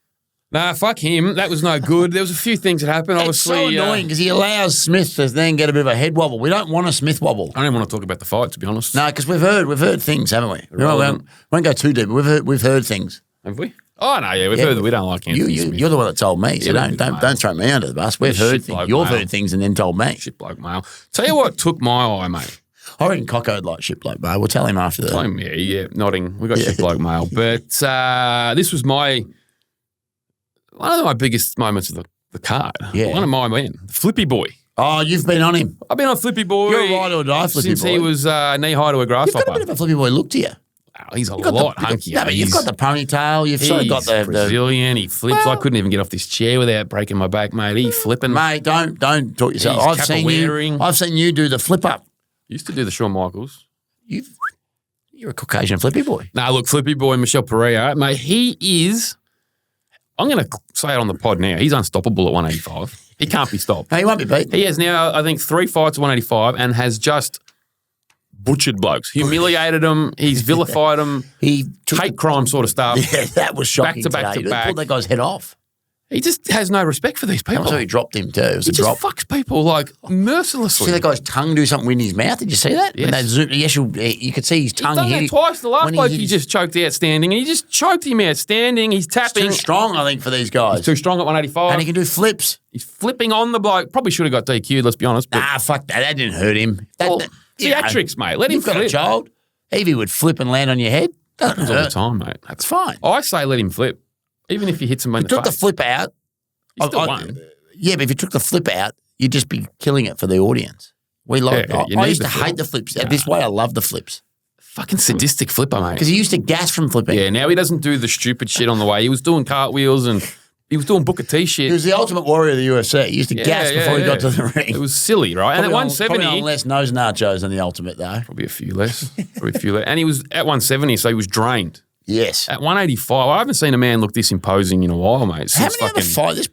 Nah, fuck him. That was no good. There was a few things that happened. It's Obviously, so annoying because he allows Smith to then get a bit of a head wobble. We don't want a Smith wobble. I don't even want to talk about the fight, to be honest. No, because we've heard things, haven't we? We won't go too deep. But we've heard things. Have we? Oh no, we've heard that we don't like Anthony Smith. You're the one that told me, so don't throw me under the bus. We've heard things. You've heard things and then told me. Shit bloke mail. Tell you what took my eye, mate. I reckon Cocko'd like shit bloke mail. We'll tell him after that. Yeah, nodding. We got shit bloke mail, but this was one of my biggest moments of the card. Yeah. One of my men, Flippy Boy. Oh, you've been on him. I've been on Flippy Boy. You're a ride or die Flippy since Boy. he was knee high to a You've grasshopper. got a bit of a Flippy Boy look to you. Oh, he's a lot hunkier. No, but you've got the ponytail. You've sort of got the Brazilian. He flips. I couldn't even get off this chair without breaking my back, mate. He flipping. Mate, don't talk yourself. I've seen you do the flip up. Used to do the Shawn Michaels. You're a Caucasian Flippy Boy. Nah, look, Flippy Boy, Michelle Pereira, mate, he is, I'm going to say it on the pod now, he's unstoppable at 185. He can't be stopped. No, he won't be beat. He has now, I think, 3 fights at 185 and has just butchered blokes, humiliated them, he's vilified them, hate crime sort of stuff. Yeah, that was shocking. Back to He back. pulled that guy's head off. He just has no respect for these people. Also, he dropped him too. It was He a drop. just fucks people like mercilessly. See that guy's tongue do something in his mouth? Did you see that? Yes. When they zoomed, you could see his tongue He's done hit that him. twice. The last when bloke hit he his- just choked outstanding. He just choked him outstanding. He's tapping. Too strong, I think, for these guys. He's too strong at 185. And he can do flips. He's flipping on the bloke. Probably should have got DQ'd, let's be honest. But Nah, fuck that. That didn't hurt him. theatrics, mate. Let him You've got a flip. child. Evie would flip and land on your head. Doesn't Happens all the hurt. time, mate. That's fine. I say let him flip. Even if he hits him in If the you took the face. flip out. He still won. Yeah, but if you took the flip out, you'd just be killing it for the audience. We love. Yeah, you I need used the to flip. hate the flips. This way, I love the flips Fucking sadistic flipper, mate. because he used to gas from flipping. Yeah, now he doesn't do the stupid shit on the way. He was doing cartwheels and he was doing Booker T shit. He was the ultimate warrior of the UFC. He used to gas before he got to the ring. It was silly, right? And at Probably 170, on less nose nachos than the ultimate, though. probably a few less. And he was at 170, so he was drained. Yes. At 185, I haven't seen a man look this imposing in a while, mate. How many other fighters? This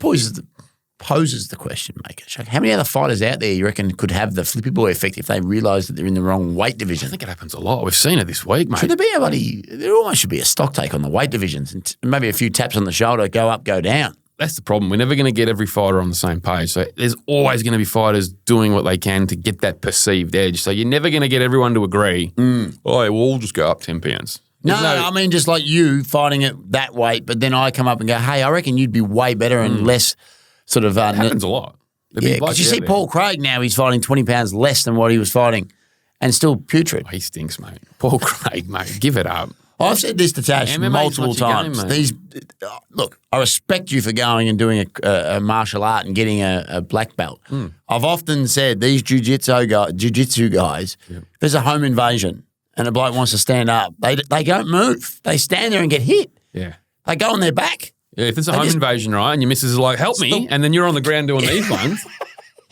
poses the question, Maker. How many other fighters out there you reckon could have the Flippy Boy effect if they realise that they're in the wrong weight division? I think it happens a lot. We've seen it this week, mate. Should there be there almost should be a stock take on the weight divisions and maybe a few taps on the shoulder, go up, go down. That's the problem. We're never going to get every fighter on the same page. So there's always going to be fighters doing what they can to get that perceived edge. So you're never going to get everyone to agree, we'll all just go up 10 pounds. No, I mean just like you fighting it that weight, but then I come up and go, hey, I reckon you'd be way better and less sort of... It happens a lot. Yeah, because you see Paul Craig now, he's fighting 20 pounds less than what he was fighting and still putrid. He stinks, mate. Paul Craig, mate, give it up. I've said this to Tash MMA's multiple not your times. game, mate. Look, I respect you for going and doing a martial art and getting a black belt. I've often said these jiu-jitsu guys, if there's a home invasion and a bloke wants to stand up, they don't move. They stand there and get hit. Yeah. They go on their back. Yeah, if there's a home invasion, right, and your missus is like, help me, and then you're on the ground doing these ones,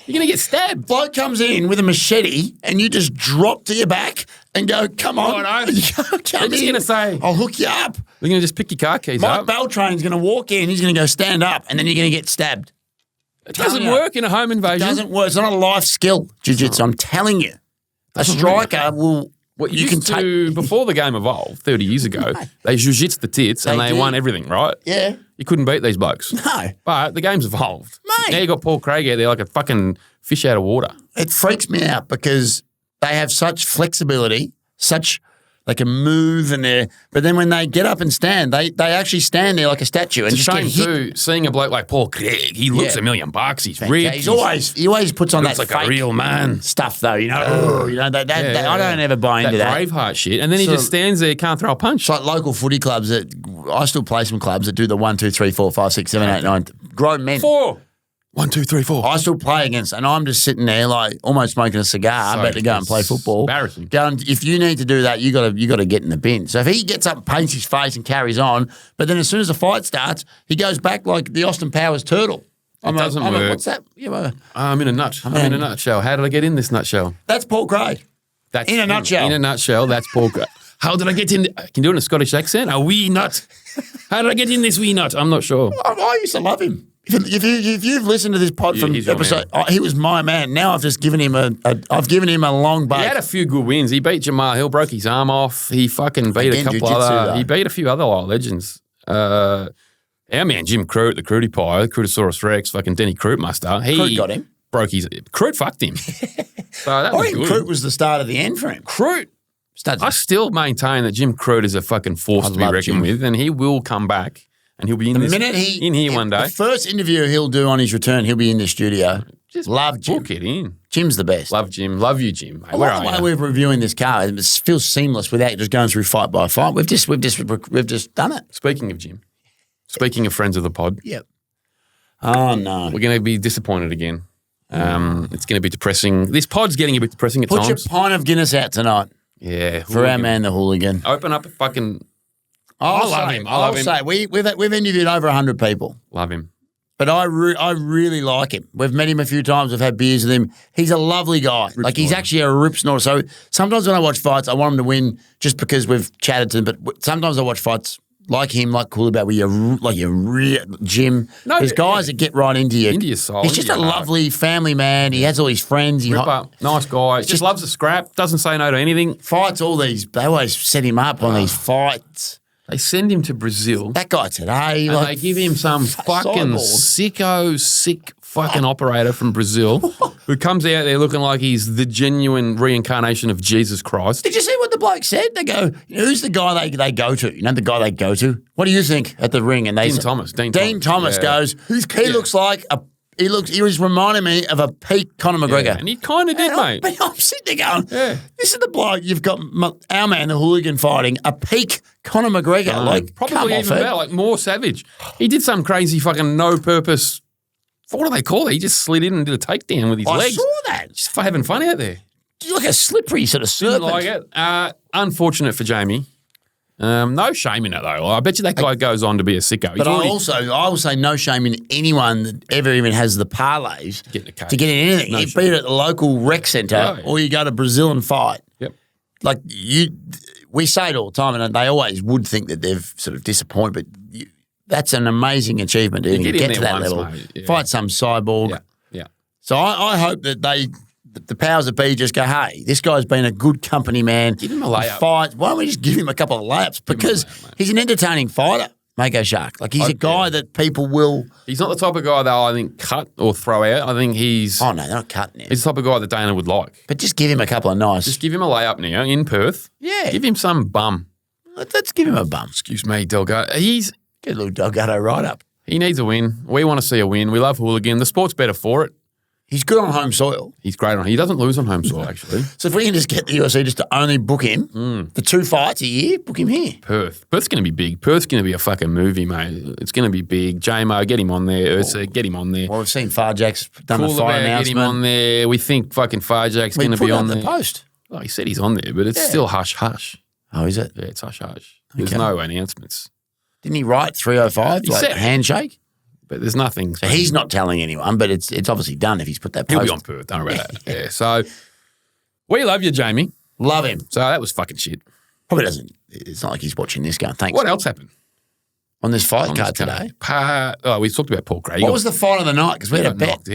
you're going to get stabbed. Bloke comes in with a machete and you just drop to your back and go, come on. They're just going to say, I'll hook you up. they're going to just pick your car keys Mike up. Beltrane's going to walk in, he's going to go stand up, and then you're going to get stabbed. It doesn't work in a home It invasion. doesn't work. It's not a life skill, jiu-jitsu. I'm telling you. A striker will... What you can do before the game evolved 30 years ago, they jiu-jitsu the tits and they won everything, right? Yeah. You couldn't beat these blokes. No. But the game's evolved. Mate. Now you got Paul Craig out there like a fucking fish out of water. It freaks me out because they have such flexibility, they can move but then when they get up and stand, they actually stand there like a statue and It's a just shame get hit. too, seeing a bloke like Paul Craig, he looks $1 million. He's ripped. He always puts on that looks like a fake real man. stuff though, I don't ever buy into that. Braveheart shit. And then he just stands there, can't throw a punch. It's like local footy clubs that still play some clubs that do the 1, 2, 3, 4, 5, 6, 7, 8, 9. Grown men. 4. 1, 2, 3, 4. I still play against, and I'm just sitting there like almost smoking a cigar, about to go and play football. Embarrassing. Going, if you need to do that, you got to get in the bin. So if he gets up, paints his face, and carries on, but then as soon as the fight starts, he goes back like the Austin Powers turtle. Doesn't work. What's that? I'm in a nut. I'm in a nutshell. How did I get in this nutshell? That's Paul Craig. That's in a nutshell. In a nutshell, that's Paul Craig. How did I get in? Can you do it in a Scottish accent? A wee nut. How did I get in this wee nut? I'm not sure. I used to love him. If you've listened to this pod from episode, he was my man. Now I've just given him a long bait. He had a few good wins. He beat Jamal Hill, broke his arm off. He fucking beat a couple other. He beat a few other legends. Our man Jim Crute, the Crutie Pie, Crutosaurus Rex, fucking Denny Crute Muster. He got him. Broke his. Crute fucked him. So that was good. Crute was the start of the end for him. Crute. I still maintain that Jim Crute is a fucking force to be reckoned with, and he will come back. And he'll be in here one day. The first interview he'll do on his return, he'll be in the studio. Just love Jim. Book it in. Jim's the best. Love Jim. Love you, Jim. Mate. Where are you? We're reviewing this card. It feels seamless without just going through fight by fight. We've just done it. Speaking of Jim. Speaking of friends of the pod. Yep. Oh no. We're going to be disappointed again. It's going to be depressing. This pod's getting a bit depressing at times. Put your pint of Guinness out tonight. Yeah. For our man, the hooligan. Open up a fucking. I love him. I'll say we've interviewed over 100 people. Love him. But I really like him. We've met him a few times. We've had beers with him. He's a lovely guy. He's actually a rip snorter. So sometimes when I watch fights, I want him to win just because we've chatted to him. But sometimes I watch fights like him, like Coolabah, where you're real Jim. There's guys that get right into you. Into your soul. He's just a lovely family man. He has all his friends. Nice guy. Just loves a scrap. Doesn't say no to anything. Fights all these. They always set him up on these fights. They send him to Brazil. That guy today. And they give him some fucking sick fucking operator from Brazil who comes out there looking like he's the genuine reincarnation of Jesus Christ. Did you see what the bloke said? They go, who's the guy they go to? You know the guy they go to? What do you think at the ring? And they Dean Thomas goes, he looks like he was reminding me of a peak Conor McGregor. Yeah, and he kind of did, mate. But I'm sitting there going, this is the bloke you've got our man, the hooligan, fighting a peak Conor McGregor. Probably even better, like more savage. He did some crazy fucking no-purpose, what do they call it? He just slid in and did a takedown with his legs. I saw that. Just for having fun out there. Like a slippery sort of serpent. Didn't like it. Unfortunate for Jamie. No shame in it, though. I bet you that guy goes on to be a sicko. But I will say no shame in anyone that ever even has the parlays to get in anything. You beat at the local rec centre or you go to Brazil and fight. Yep. Like we say it all the time, and they always would think that they've sort of disappointed, but that's an amazing achievement to even get to that level. Mate, fight some cyborg. Yeah. So I hope that the powers that be just go, hey, this guy's been a good company man. Give him a layup. Why don't we just give him a couple of layups? Because he's an entertaining fighter, Mako Shark. Like, he's a guy that people will... He's not the type of guy that I think cut or throw out. I think he's... Oh, no, they're not cutting him. He's the type of guy that Dana would like. But just give him a couple of nice... Just give him a layup now in Perth. Yeah. Give him some bum. Let's give him a bum. Excuse me, Delgado. Get a little Delgado right up. He needs a win. We want to see a win. We love hooligan. The sport's better for it. He's good on home soil. He's great on. He doesn't lose on home soil, actually. So if we can just get the UFC just to only book him for 2 fights a year, book him here. Perth's going to be big. Perth's going to be a fucking movie, mate. It's going to be big. J-Mo, get him on there. Erceg, get him on there. Well, we've seen Farjak's done the fight announcement. Get him on there. We think fucking Farjak's going to be on there. the post. Well, he said he's on there, but it's still hush-hush. Oh, is it? Yeah, it's hush-hush. There's no announcements. Didn't he write 305, like handshake? But there's nothing. So he's not telling anyone, but it's obviously done if he's put that post. He'll be on Perth. Don't worry about that. Yeah. So we love you, Jamie. Love him. So that was fucking shit. Probably doesn't. It's not like he's watching this going, thanks. What else happened? On this fight card today? We talked about Paul Craig. What was the fight of the night? Because we had a bet.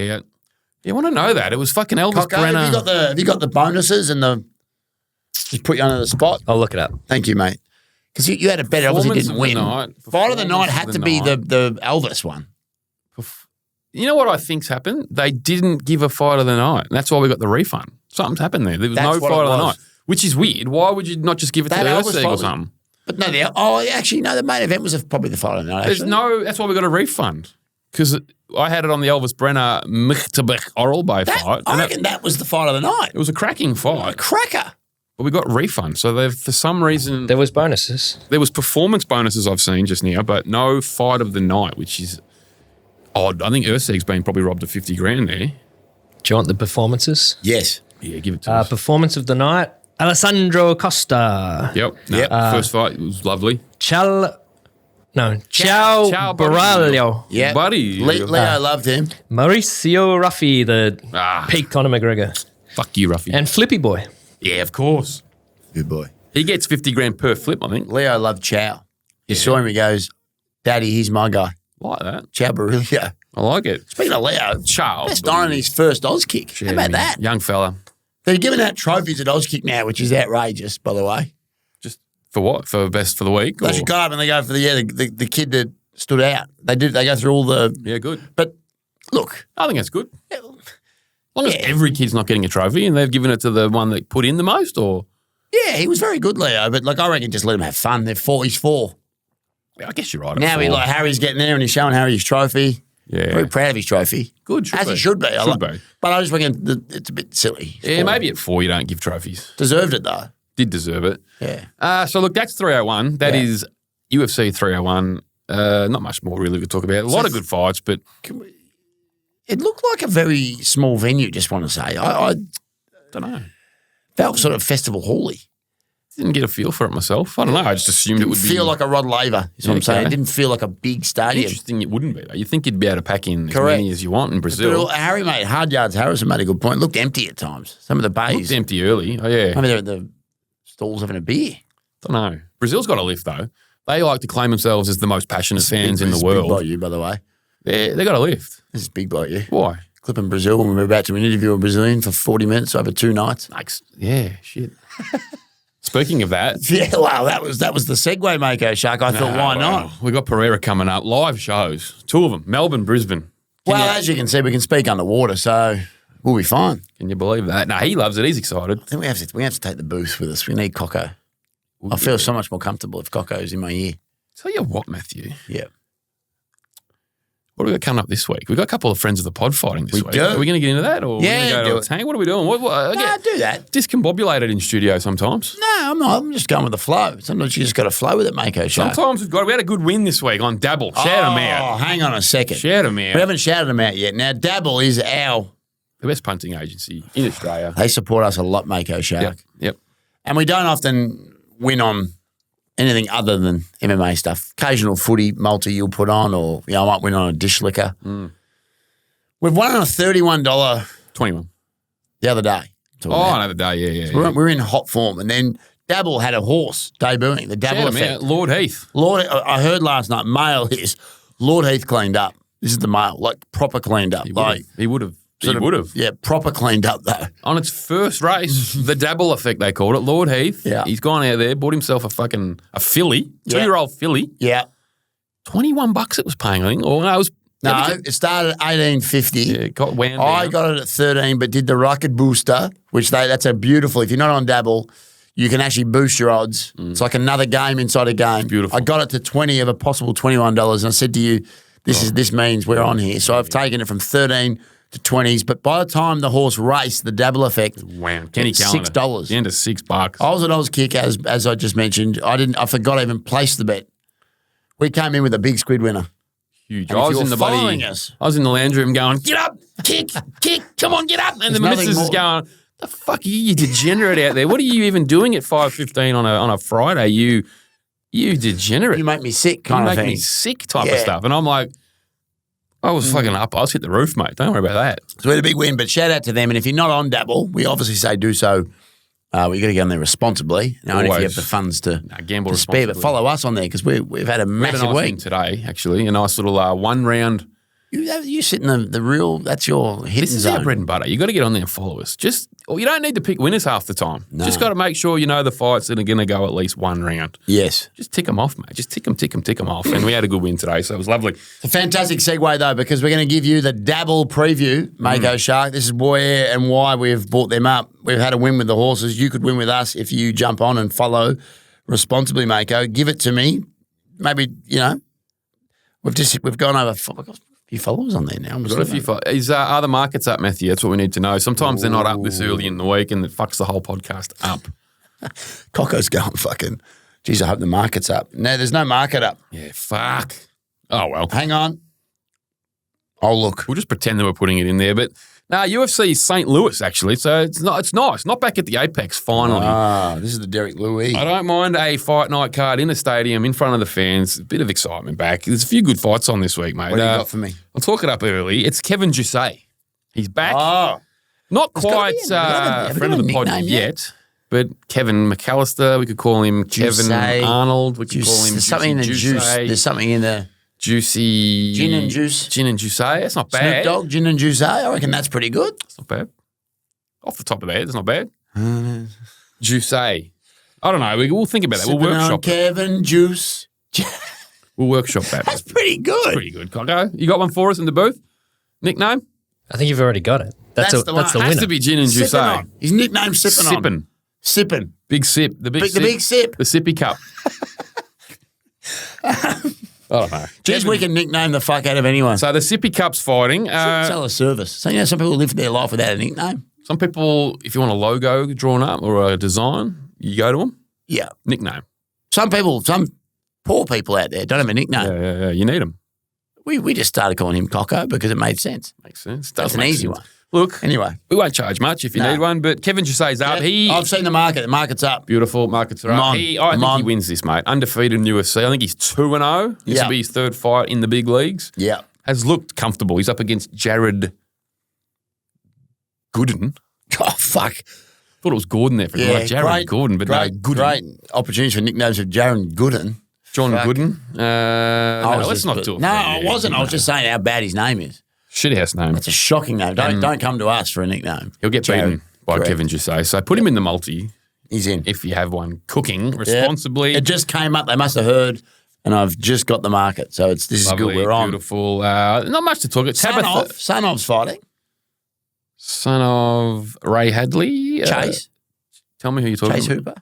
You want to know that? It was fucking Elvis Brenner. Have you got the bonuses and the... Just put you under the spot? I'll look it up. Thank you, mate. Because you had a bet, obviously didn't win. Fight of the night had to be the Elvis one. You know what I think's happened? They didn't give a fight of the night. That's why we got the refund. Something's happened there. There was no fight of the night, which is weird. Why would you not just give it to Erceg or something? But no, the main event was probably the fight of the night. That's why we got a refund. Because I had it on the Elvis Brenner Mchtabek Oral Bay fight. I reckon that was the fight of the night. It was a cracking fight. A cracker. but we got refunds. So they've, for some reason, There was bonuses. there was performance bonuses I've seen just now, but no fight of the night, which is odd. I think Erceg's been probably robbed of 50 grand there. Do you want the performances? Yes. Yeah, give it to us. Performance of the night, Alessandro Costa. Yep. No, Yep. first fight was lovely. Ciao Ciao, buddy. Baraglio. Yeah. Buddy. Leo loved him. Mauricio Ruffi, the Ah. peak Conor McGregor. Fuck you, Ruffy. And Flippy Boy. Yeah, of course. Good boy. He gets 50 grand per flip, I think. Leo loved Chow. You saw him, he goes, Daddy, he's my guy. Like that. Chow Barilio. I like it. Speaking of Leo, Ciao. best on his first Oz kick. How about that? Young fella. They're giving out trophies at Oz kick now, which is outrageous, by the way. Just for what? For best for the week? They or- should go up and they go for the kid that stood out. They go through all the. Yeah, good. But look, I think that's good. As long as every kid's not getting a trophy and they've given it to the one that put in the most, or yeah, he was very good, Leo. But like, I reckon just let him have fun. He's 4. I guess you're right. Now Harry's getting there and he's showing Harry his trophy. Yeah. Very proud of his trophy. Good, should As be. he should be. Should be. But I just reckon it's a bit silly. Yeah, maybe at 4 you don't give trophies. Deserved it though. Did deserve it. Yeah. So look, that's 301. That is UFC 301. Not much more really to talk about. A lot of good fights, but It looked like a very small venue, just want to say. I don't know. felt sort of festival hall-y. Didn't get a feel for it myself. I don't know. I just assumed it would be. Feel like a Rod Laver, is what I'm saying. It didn't feel like a big stadium. Interesting it wouldn't be, though. You think you'd be able to pack in as Correct. many as you want in Brazil. But Harry made Hard Yards Harrison made a good point. It looked empty at times. Some of the It bays. looked empty early. Oh, yeah. Maybe they're at the stalls having a beer. Don't know. Brazil's got a lift, though. They like to claim themselves as the most passionate fans in This the is big by world. you, by the way. They got a lift. This is big by you. Why? Clipping Brazil when we were about to interview a Brazilian for 40 minutes over 2 nights. Yeah, shit. Speaking of that. Yeah, wow, that was the segue, Mako Shark. I thought, why not? We got Pereira coming up. Live shows. 2 of them. Melbourne, Brisbane. As you can see, we can speak underwater, so we'll be fine. Can you believe that? No, he loves it. He's excited. I think we have to take the booth with us. We need Coco. I feel so much more comfortable if Coco's in my ear. Tell you what, Matthew. Yeah. What do we got coming up this week? We've got a couple of friends of the pod fighting this We week. do. Are we going to get into that? Or Yeah, we're gonna do go it. to a tank? What are we doing? I No, get do that. discombobulated in studio sometimes. No, I'm not. I'm just going with the flow. Sometimes you just got to flow with it, Mako Shark. Sometimes we had a good win this week on Dabble. Shout them out. hang on a second. Shout them We out. haven't shouted them out yet. Now, Dabble is The best punting agency in Australia. they support us a lot, Mako Shark. Yep. And we don't often win on anything other than MMA stuff. Occasional footy multi you'll put on, or I might win on a dish liquor. We've won on a $31 21. the other day. Oh, another day. Yeah. We're in hot form. And then Dabble had a horse debuting, the Dabble Shout 'em effect. out. Lord Heath. Lord, I heard last night, male is, Lord Heath cleaned up. This is the male, like proper cleaned up. He would have. Yeah, proper cleaned up though. On its first race, the Dabble effect, they called it. Lord Heath. Yeah. He's gone out there, bought himself a filly, 2-year-old filly. Yeah. $21 it was paying, I think. Or no, it was. No, it started at $18.50. Yeah, it got wound I down. got it at 13, but did the rocket booster, which that's a beautiful. If you're not on Dabble, you can actually boost your odds. It's like another game inside a game. Beautiful. I got it to 20 of a possible $21, and I said to you, this means we're on here. So I've taken it from 13 to 20s. But by the time the horse raced, the Dabble effect, Wow, Kenny it's Calendar. $6. The end of $6. I was at Oz Kick as I just mentioned. I forgot to even place the bet. We came in with a big squid winner. Huge. And I if was you're in the following bloody. us- I was in the lounge room going, get up, kick, come on, get up. And There's the nothing missus is more- going, the fuck are you degenerate out there? What are you even doing at 5:15 on a Friday? You degenerate. You make me sick, You kind of make thing. me sick type of Yeah. stuff. And I'm like, I was fucking up. I was hit the roof, mate. Don't worry about that. So we had a big win, but shout out to them. And if you're not on Dabble, we obviously say do so. We got to get on there responsibly. Now, only if you Always. have the funds to Gamble to spare. But responsibly. follow us on there because we've had a We had a massive nice win week. today, actually. A nice little 1 round. You sit in the real. That's your hitting This is our zone. bread and butter. You got to get on there and follow us. You don't need to pick winners half the time. Just got to make sure you know the fights that are going to go at least 1 round. Yes. Just tick them off, mate. Just tick them off. And we had a good win today, so it was lovely. It's a fantastic segue, though, because we're going to give you the Dabble preview, Mako Shark. This is where and why we've brought them up. We've had a win with the horses. You could win with us if you jump on and follow responsibly, Mako. Give it to me. Maybe, we've gone over. We've got a few followers on there now. We've got a few fights. Are the markets up, Matthew? That's what we need to know. Sometimes they're not up this early in the week and it fucks the whole podcast up. Coco's going fucking. Geez, I hope the market's up. No, there's no market up. Yeah, fuck. Oh, well. Hang on. I'll look. We'll just pretend that we're putting it in there. But UFC St. Louis, actually. So it's nice. Not back at the Apex, finally. This is the Derek Louis. I don't mind a fight night card in the stadium, in front of the fans. A bit of excitement back. There's a few good fights on this week, mate. What do you got for me? I'll talk it up early. It's Kevin Usyk. He's back. Oh. Not quite a friend of the pod yet. But Kevin McAllister, we could call him Kevin Arnold. We could call him There's something in the juice. There's something in the juicy gin and juice. Gin and juice. That's not bad. Snoop Dogg, gin and juice. I reckon that's pretty good. It's not bad. Off the top of the head, it's not bad. Juice. I don't know. We'll think about that. We'll workshop Kevin Juice. We'll workshop that. That's pretty good. That's pretty good, Coco. You got one for us in the booth? Nickname? I think you've already got it. That's the winner. Has to be gin and juice. His nickname's Sippin'. Sippin'. Big sip. The big sip. The sippy cup. I don't know. Geez, we can nickname the fuck out of anyone. So the sippy cup's fighting. Sell a service. So, some people live their life without a nickname. Some people, if you want a logo drawn up or a design, you go to them. Yeah. Nickname. Some poor people out there don't have a nickname. Yeah. You need them. We just started calling him Coco because it made sense. Makes sense. That's an easy one. Look, anyway, we won't charge much if you need one, but Kevin Jusay's up. I've seen the market. The market's up. Beautiful. Markets are up. I think he wins this, mate. Undefeated in UFC. I think he's 2-0. This will be his third fight in the big leagues. Yeah. Has looked comfortable. He's up against Jared Gooden. Oh, fuck. Thought it was Gordon there for Jared Gordon, but no, Gooden. Great opportunities for nicknames of Jared Gooden. John Gooden. Let's not do it. No, I wasn't. I was just saying how bad his name is. Shitty-ass name. That's a shocking name. Don't come to us for a nickname. He'll get beaten by Kevin Jusay. So put him in the multi. He's in. If you have one cooking responsibly. It just came up. They must have heard, and I've just got the market. So this is good. We're on. Beautiful. Not much to talk about. Son of's fighting. Son of Ray Hadley. Chase. Tell me who you're talking about. Chase Hooper.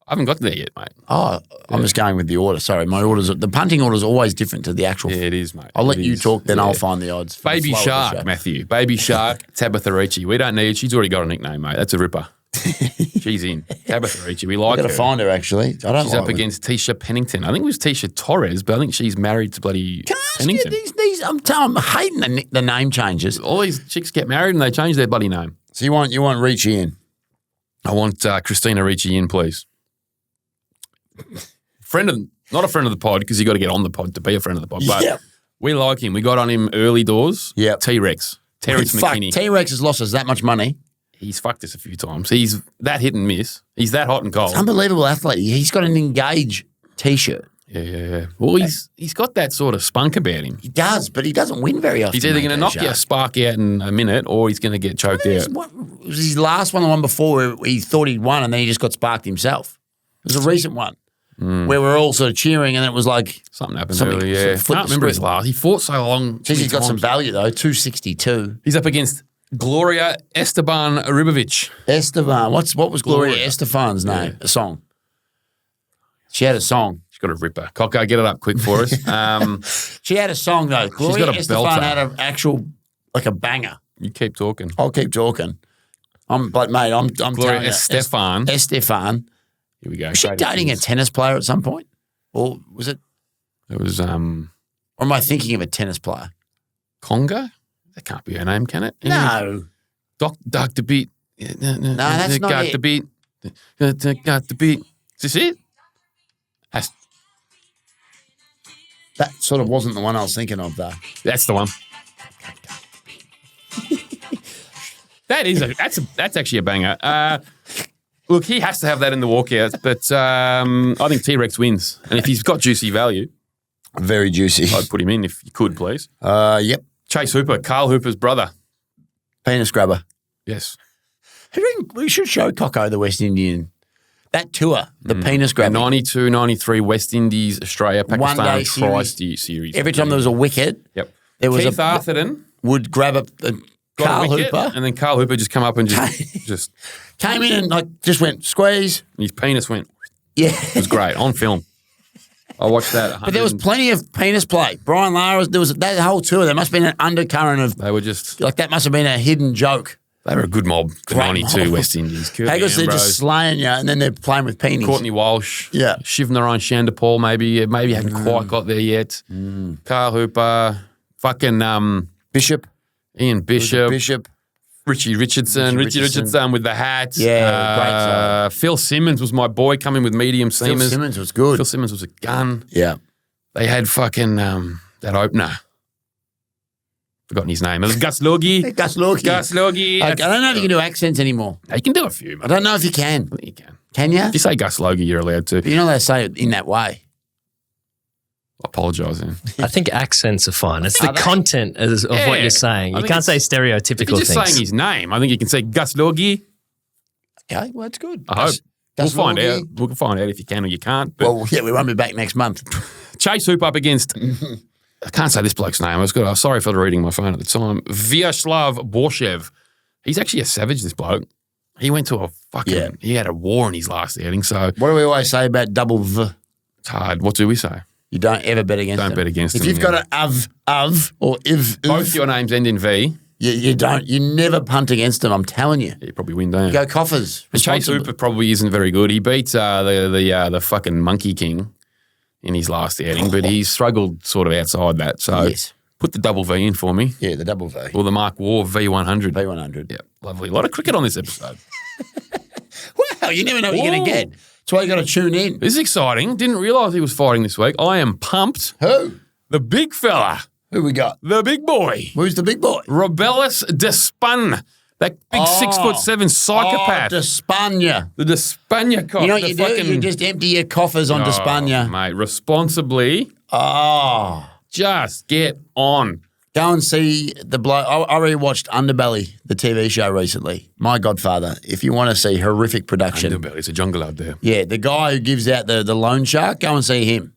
I haven't got there yet, mate. Oh, I'm just going with the order. Sorry, the punting order is always different to the actual. Yeah, it is, mate. I'll let you talk, then I'll find the odds. Baby Shark, Matthew. Baby Shark, Tabitha Ricci. We don't need. She's already got a nickname, mate. That's a ripper. She's in. Tabitha Ricci. We like her. Got to find her, actually. She's up against Tisha Pennington. I think it was Tisha Torres, but I think she's married to bloody Pennington. I'm hating the name changes. All these chicks get married and they change their bloody name. So you want Ricci in? I want Christina Ricci in, please. Not a friend of the pod because you got to get on the pod to be a friend of the pod. But we like him. We got on him early doors. Yeah, T-Rex, Terrence McKinney. T-Rex has lost us that much money. He's fucked us a few times. He's that hit and miss. He's that hot and cold. It's unbelievable athlete. He's got an Engage T-shirt. Yeah. Well, he's got that sort of spunk about him. He does, but he doesn't win very often. He's either going to knock your spark out in a minute or he's going to get choked out. What was his last one, the one before where he thought he'd won and then he just got sparked himself? It was a recent one. Where we're all sort of cheering, and it was like something happened early. Yeah, I can't remember his last. He fought so long. Jeez, he's got some value though. 262. He's up against Gloria Esteban Ribovic. Esteban. What was Gloria Estefan's name? A song. She had a song. She's got a ripper. Coco, get it up quick for us. She had a song though. Gloria Estefan had an actual a banger. You keep talking. I'll keep talking. I'm Gloria telling you, Estefan. Estefan. Here we go. Was she dating a tennis player at some point? Or was it? It was. Or am I thinking of a tennis player? Conga? That can't be her name, can it? No. Dr. Beat. No, that's not got it. The beat. Got the beat. Is this it? That sort of wasn't the one I was thinking of, though. That's the one. That's actually a banger. Look, he has to have that in the walkout, but I think T-Rex wins. And if he's got juicy value, very juicy. I'd put him in if you could, please. Yep. Chase Hooper, Carl Hooper's brother. Penis grabber. Yes. We should show Coco the West Indian. That tour, the penis grabber. 92, 93 West Indies, Australia, Pakistan One-day series. Every time there was a wicket, there was Keith Arthurton would grab a Carl Hooper. And then Carl Hooper just come up and just came in and just went squeeze. And his penis went. Yeah. It was great on film. I watched that. But there was plenty of penis play. Brian Lara, there was that whole tour. There must have been an undercurrent of. They were just that must have been a hidden joke. They were a good mob, the Great 92 mob. West Indies. Kurt Because they're Ambrose, just slaying you, and then they're playing with peenies. Courtney Walsh, Yeah. Shivnarine Shandapal, maybe hadn't quite got there yet. Carl Hooper, fucking Bishop. Ian Bishop, Bishop. Richie Richardson with the hat. Yeah, great side. Phil Simmons was my boy coming with medium Phil seamers. Simmons was good. Phil Simmons was a gun. Yeah. They had fucking that opener. Forgotten his name. It was Gus Logie. Gus Lorky. Gus Logie. I don't know if you can do accents anymore. You can do a few, I mate. don't know if you can. I think you can. Can you? If you say Gus Logie, you're allowed to. But you know they say it in that way. I apologise then. I think accents are fine. It's the Are they? content of Yeah. what you're saying. I You think can't say If you're stereotypical just things. saying his name, I think you can say Gus Logie. Okay, well, that's good. I hope. We'll Gus find Lorgy. out. We'll find out if you can or you can't. But Well, yeah, we won't be back next month. Chase Hoop up against, I can't say this bloke's name. I was good. I'm sorry for reading my phone at the time. Vyacheslav Borshev. He's actually a savage, this bloke. He went to a fucking, he had a war in his last outing, so What do we always say about double V? it's hard. What do we say? You don't ever bet against Don't them. bet against if them, you've yeah. got an of, or if, Both your names end in V. you don't. You never punt against them, I'm telling you. You probably win, don't you? Go Coffers. And Chase Responsible. Hooper probably isn't very good. He beat the fucking Monkey King in his last outing, but he's struggled sort of outside that. So Yes. put the double V in for me. Yeah, the double V. Or the Mark War V100. V100. Yeah, lovely. A lot of cricket on this episode. Wow, you never know what you're going to Whoa. get. That's why you got to tune in. This is exciting. Didn't realise he was fighting this week. I am pumped. Who? The big fella, Who we got? the big boy, Who's the big boy? Robelis Despun, that big 6'7" psychopath. Oh, Despania. The Despania cop. You know what the you do? You just empty your coffers on Despania. Mate, responsibly, Oh. just get on. Go and see the bloke. I rewatched Underbelly, the TV show recently. My Godfather. If you want to see horrific production. It's a jungle out there. Yeah, the guy who gives out the loan shark, go and see him.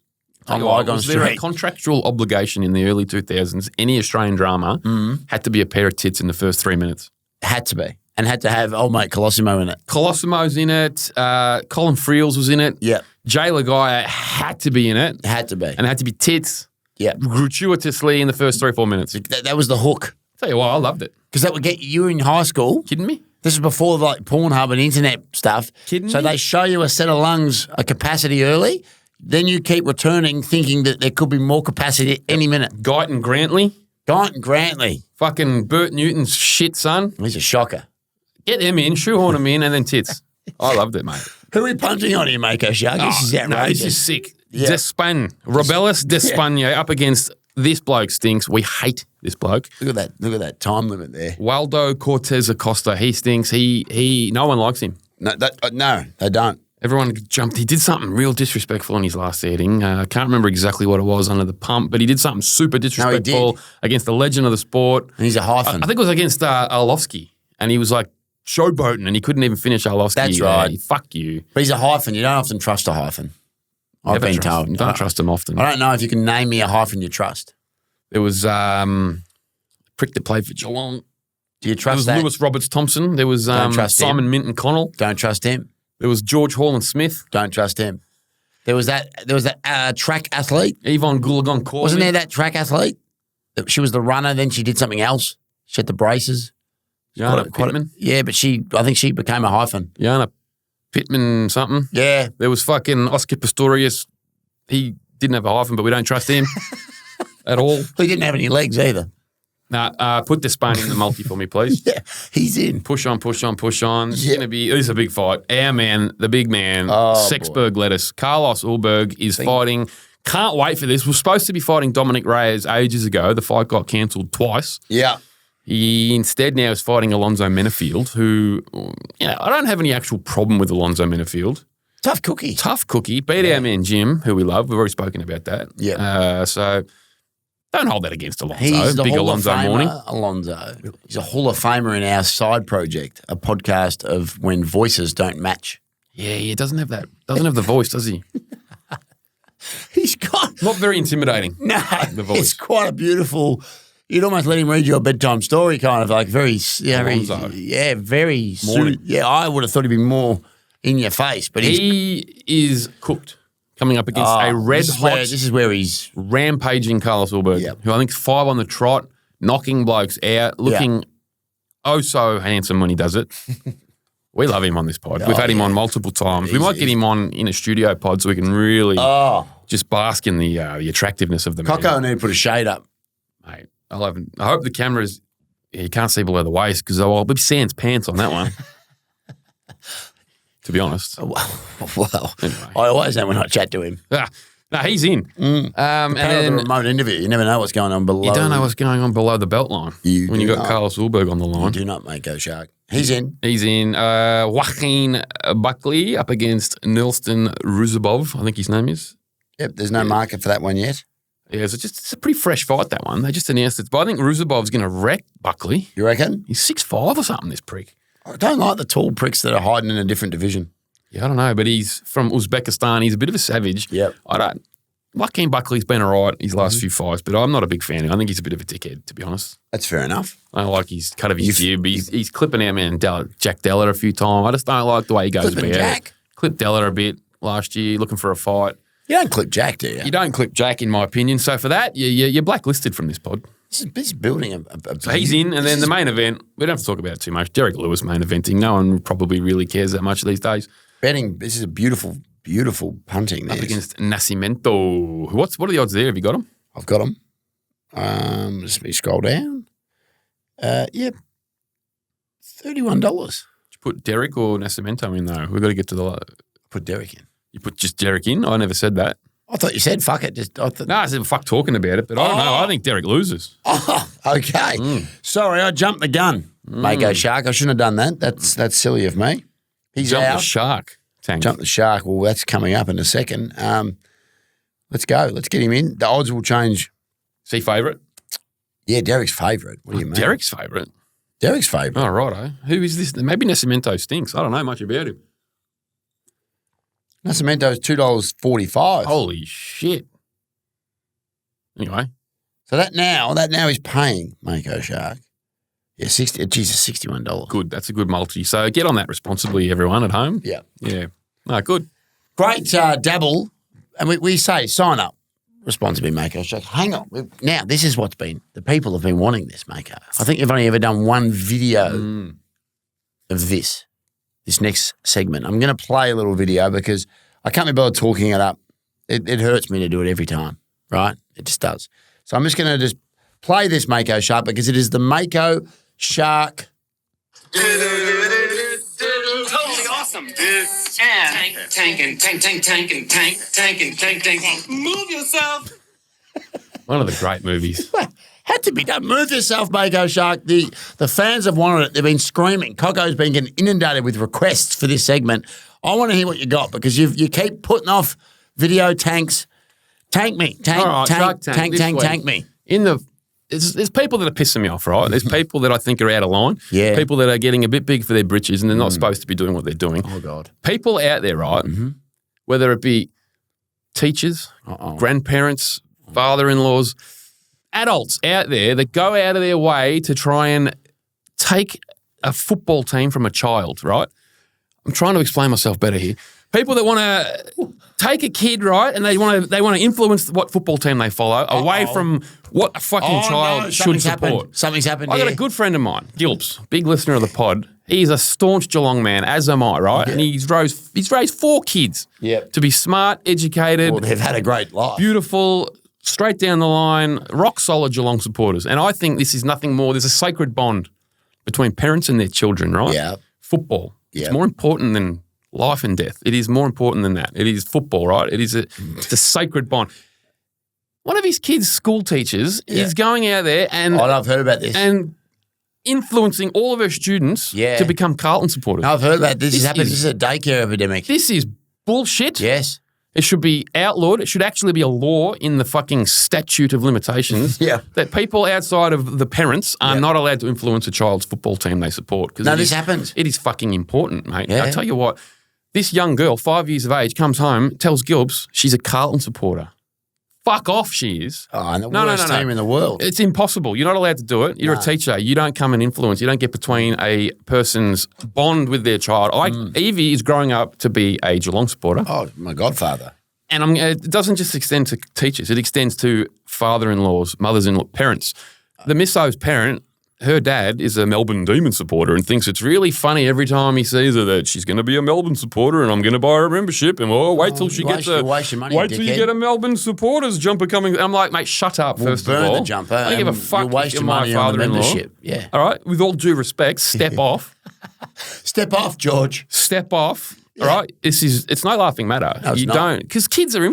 On Lygon Was there a Street. contractual obligation in the early 2000s? Any Australian drama had to be a pair of tits in the first 3 minutes. Had to be. And had to have old mate Colosimo in it. Colosimo's in it. Colin Friels was in it. Yeah. Jay Lagaya had to be in it. Had to be. And it had to be tits Yeah. gratuitously in the first 3 or 4 minutes. That was the hook. Tell you what, I loved it. Because that would get you were in high school. Kidding me? This is before like Pornhub and internet stuff. Kidding so me? they show you a set of lungs, a capacity early. Then you keep returning thinking that there could be more capacity at any minute. Guyton Grantley, Guyton Grantley. fucking Bert Newton's shit son. He's a shocker. Get them in, shoehorn them in, and then tits. I loved it, mate. Who are we punting on here, Mako Shark? This is outrageous. No, this is sick. Yeah. Despan, Robelis Despania up against this bloke stinks. We hate this bloke. Look at that time limit there. Waldo Cortez Acosta, he stinks. No one likes him. No, they don't. Everyone jumped. He did something real disrespectful in his last outing. I can't remember exactly what it was under the pump, but he did something super disrespectful against the legend of the sport. And he's a hyphen. I think it was against Arlovsky, and he was like showboating, and he couldn't even finish Arlovsky. That's right. Fuck you. But he's a hyphen. You don't often trust a hyphen. I've Never been trust told. him. Don't trust him often. I don't know if you can name me a hyphen you trust. There was prick that played for Geelong. Do you There trust was that? Lewis Roberts Thompson. There was Don't trust him. Simon Minton Connell. Don't trust him. There was George Hall Smith. Don't trust him. There was that track athlete. Yvonne Goolagong Corley. Wasn't there that track athlete? She was the runner, then she did something else. She had the braces. Jana Pittman. Yeah, but I think she became a hyphen. Jana Pittman something. Yeah. There was fucking Oscar Pistorius. He didn't have a hyphen, but we don't trust him at all. He didn't have any legs either. Nah, put this Spain in the multi for me, please. Yeah, he's in. Push on. This Yeah. is a big fight. Our man, the big man, Sexberg Lettuce. Carlos Ulberg is fighting. Can't wait for this. We're supposed to be fighting Dominic Reyes ages ago. The fight got cancelled twice. Yeah. He instead now is fighting Alonzo Menafield, who, I don't have any actual problem with Alonzo Menafield. Tough cookie. Tough cookie. Beat our man Jim, who we love. We've already spoken about that. Yeah. So don't hold that against Alonzo. He's the Big Hall Alonzo of Famer, morning. Alonzo. He's a Hall of Famer in our side project, a podcast of when voices don't match. Yeah, he doesn't have that. Doesn't have the voice, does he? He's got Not very intimidating. no. The voice. It's quite a beautiful. You'd almost let him read you a bedtime story, kind of like very, Alonzo. very. Morning. I would have thought he'd be more in your face, but He is cooked. Coming up against a red hot, This is where he's. rampaging Carlos Ulberg, Yep. who I think is 5 on the trot, knocking blokes out, looking oh so handsome when he does it. We love him on this pod. We've had him on multiple times. We might get him on in a studio pod so we can really just bask in the attractiveness of the man. Coco need to put a shade up. Mate, I hope the camera's you can't see below the waist because I'll be sans pants on that one. To be honest. Well, anyway. I always know when I chat to him. No, he's in. And then the remote interview, you never know what's going on below. You don't know what's going on below the belt line when you got Carlos Ulberg on the line. You do not, Mako Shark. He's in. He's in. Joaquin Buckley up against Nilston Ruzabov, I think his name is. Yep, there's no market for that one yet. Yeah, it's a pretty fresh fight, that one. They just announced it. But I think Ruzabov's going to wreck Buckley. You reckon? He's 6'5" or something, this prick. I don't like the tall pricks that are hiding in a different division. Yeah, I don't know, but he's from Uzbekistan. He's a bit of a savage. Yep. Joaquin Buckley's been all right his last few fights, but I'm not a big fan. I think he's a bit of a dickhead, to be honest. That's fair enough. I don't like his cut of his jib. He's clipping our man Jack Deller a few times. I just don't like the way he goes about it. Clipped Deller a bit last year, looking for a fight. You don't clip Jack, do you? You don't clip Jack, in my opinion. So for that, you're blacklisted from this pod. This is building a So he's in, and then the main event, we don't have to talk about it too much. Derek Lewis main eventing. No one probably really cares that much these days. betting. This is a beautiful, beautiful punting. Up against Nascimento. What are the odds there? Have you got them? I've got them. Just let me scroll down. Yep. $31. Did you put Derek or Nascimento in though? We've got to get to the... Put Derek in. You put just Derek in? I never said that. I thought you said fuck it. I said fuck talking about it, but I don't know. I think Derek loses. Oh, okay. Sorry, I jumped the gun. Mako Shark. I shouldn't have done that. That's silly of me. He's Jump out. the shark. Tank. Jump the shark. Well, that's coming up in a second. Let's go. Let's get him in. The odds will change. Is he favourite? Yeah, Derek's favourite. What do you mean? Derek's favourite? Derek's favourite. Oh, righto. Who is this? Maybe Nascimento stinks. I don't know much about him. Nascimento's $2.45. Holy shit. Anyway. So that now is paying Mako Shark. Yeah, $61. Good. That's a good multi. So get on that responsibly, everyone at home. Yeah. Yeah. No, good. Great dabble. And we say sign up responsibly, Mako Shark. Hang on. Now, this is what's been, the people have been wanting this, Mako. I think you've only ever done one video of this next segment. I'm going to play a little video because I can't be bothered talking it up. It hurts me to do it every time, right? It just does. So I'm just going to just play this Mako Shark because it is the Mako Shark. Totally awesome. Tank. Move yourself. One of the great movies. Had to be done. Move yourself, Mako Shark. The fans have wanted it. They've been screaming. Coco's been getting inundated with requests for this segment. I want to hear what you got because you keep putting off video tanks. Tank me. Tank me. There's people that are pissing me off, right? There's people that I think are out of line. Yeah. People that are getting a bit big for their britches and they're not supposed to be doing what they're doing. Oh, God. People out there, right, whether it be teachers, grandparents, father-in-laws, adults out there that go out of their way to try and take a football team from a child, right? I'm trying to explain myself better here. People that want to take a kid, right, and they want to influence what football team they follow away from what a fucking child should support. Something's happened. I got a good friend of mine, Gilbs, big listener of the pod. He's a staunch Geelong man, as am I, right? Yeah. And he's raised 4 kids to be smart, educated. Well, they've had a great life. Beautiful, straight down the line, rock solid Geelong supporters. And I think this is nothing more. There's a sacred bond between parents and their children, right? Yeah. Football. Yeah. It's more important than life and death. It is more important than that. It is football, right? It's a sacred bond. One of his kids' school teachers is going out there and I've heard about this. And influencing all of her students to become Carlton supporters. I've heard about this. This is a daycare epidemic. This is bullshit. Yes. It should be outlawed. It should actually be a law in the fucking statute of limitations that people outside of the parents are not allowed to influence a child's football team they support. No, this happens. It is fucking important, mate. Yeah. I tell you what, this young girl, 5 years of age, comes home, tells Gilbs she's a Carlton supporter. Fuck off, she is. Oh, and the worst team in the world. It's impossible. You're not allowed to do it. You're a teacher. You don't come and influence. You don't get between a person's bond with their child. Evie is growing up to be a Geelong supporter. Oh, my godfather. And it doesn't just extend to teachers. It extends to father-in-laws, mothers-in-law, parents. The misso's parent her dad is a Melbourne Demon supporter and thinks it's really funny every time he sees her that she's going to be a Melbourne supporter and I'm going to buy her a membership and wait till she gets a waste your money, wait till you get a Melbourne supporters jumper coming. I'm like, mate, shut up. We'll first burn of all, the jumper. I don't give a and fuck. You'll waste if your you're my money on the father-in-law. membership. Yeah. All right. With all due respect, step off. Step off, George. Step off. All right. It's no laughing matter. No, it's you not. don't because kids are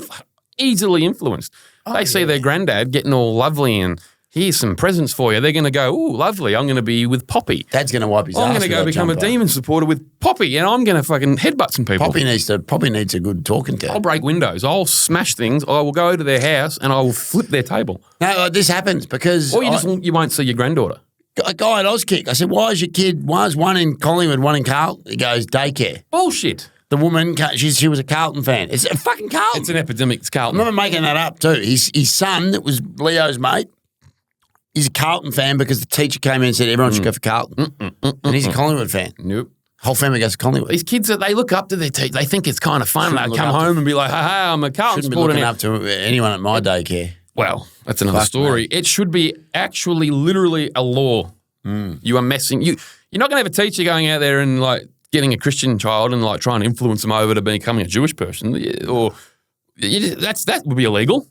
easily influenced. They see their granddad getting all lovely and here's some presents for you. They're going to go, ooh, lovely. I'm going to be with Poppy. Dad's going to wipe his ass. I'm going to with go that become a jumper. Demon supporter with Poppy, and I'm going to fucking headbutt some people. Poppy needs a good talking to. I'll break windows. I'll smash things. I will go to their house and I will flip their table. No, this happens because Or you won't see your granddaughter. a guy at Auskick, I said, why is one in Collingwood, one in Carlton? He goes, daycare. Bullshit. The woman, she was a Carlton fan. It's a fucking Carlton. It's an epidemic. It's I'm Carlton. not making that up too. His son, that was Leo's mate, he's a Carlton fan because the teacher came in and said everyone should go for Carlton. And he's a Collingwood fan. Nope. Whole family goes to Collingwood. These kids, they look up to their teacher. They think it's kind of fun. Shouldn't They look come up to- home and be like, ha, I'm a Carlton Shouldn't be supporter looking now. up to anyone at my daycare. Well, that's another Fuck, story. mate. It should be actually literally a law. You are messing. You're not going to have a teacher going out there and like getting a Christian child and like trying to influence them over to becoming a Jewish person, or that would be illegal.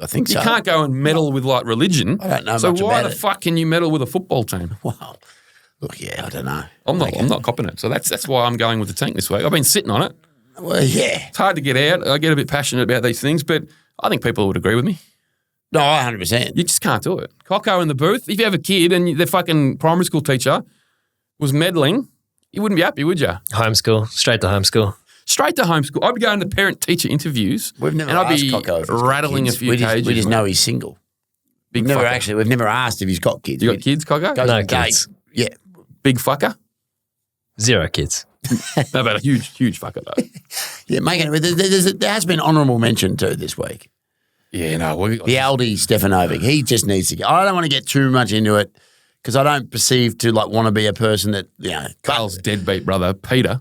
I think You so. can't go and meddle with like religion. I don't know So much why about the it. fuck can you meddle with a football team? Wow. Look, yeah, I don't know. I'm not copping it. So that's why I'm going with the tank this week. I've been sitting on it. Well, yeah. It's hard to get out. I get a bit passionate about these things, but I think people would agree with me. No, 100%. You just can't do it. Coco in the booth. If you have a kid and their fucking primary school teacher was meddling, you wouldn't be happy, would you? Homeschool, straight to homeschool. Straight to homeschool. I'd be going to parent-teacher interviews. We've never and I'd asked be Coco if he's got rattling kids. a few We just cages. know he's single. Big We've never asked if he's got kids. You got kids, Coco? Goes No on a date. kids. Yeah. Big fucker? 0 kids. No, but a huge fucker though. Yeah, there has been honourable mention too this week. Yeah, no. The Aldi Stefanovic, he just needs to go. I don't want to get too much into it because I don't perceive to like want to be a person that, Carl's deadbeat brother, Peter.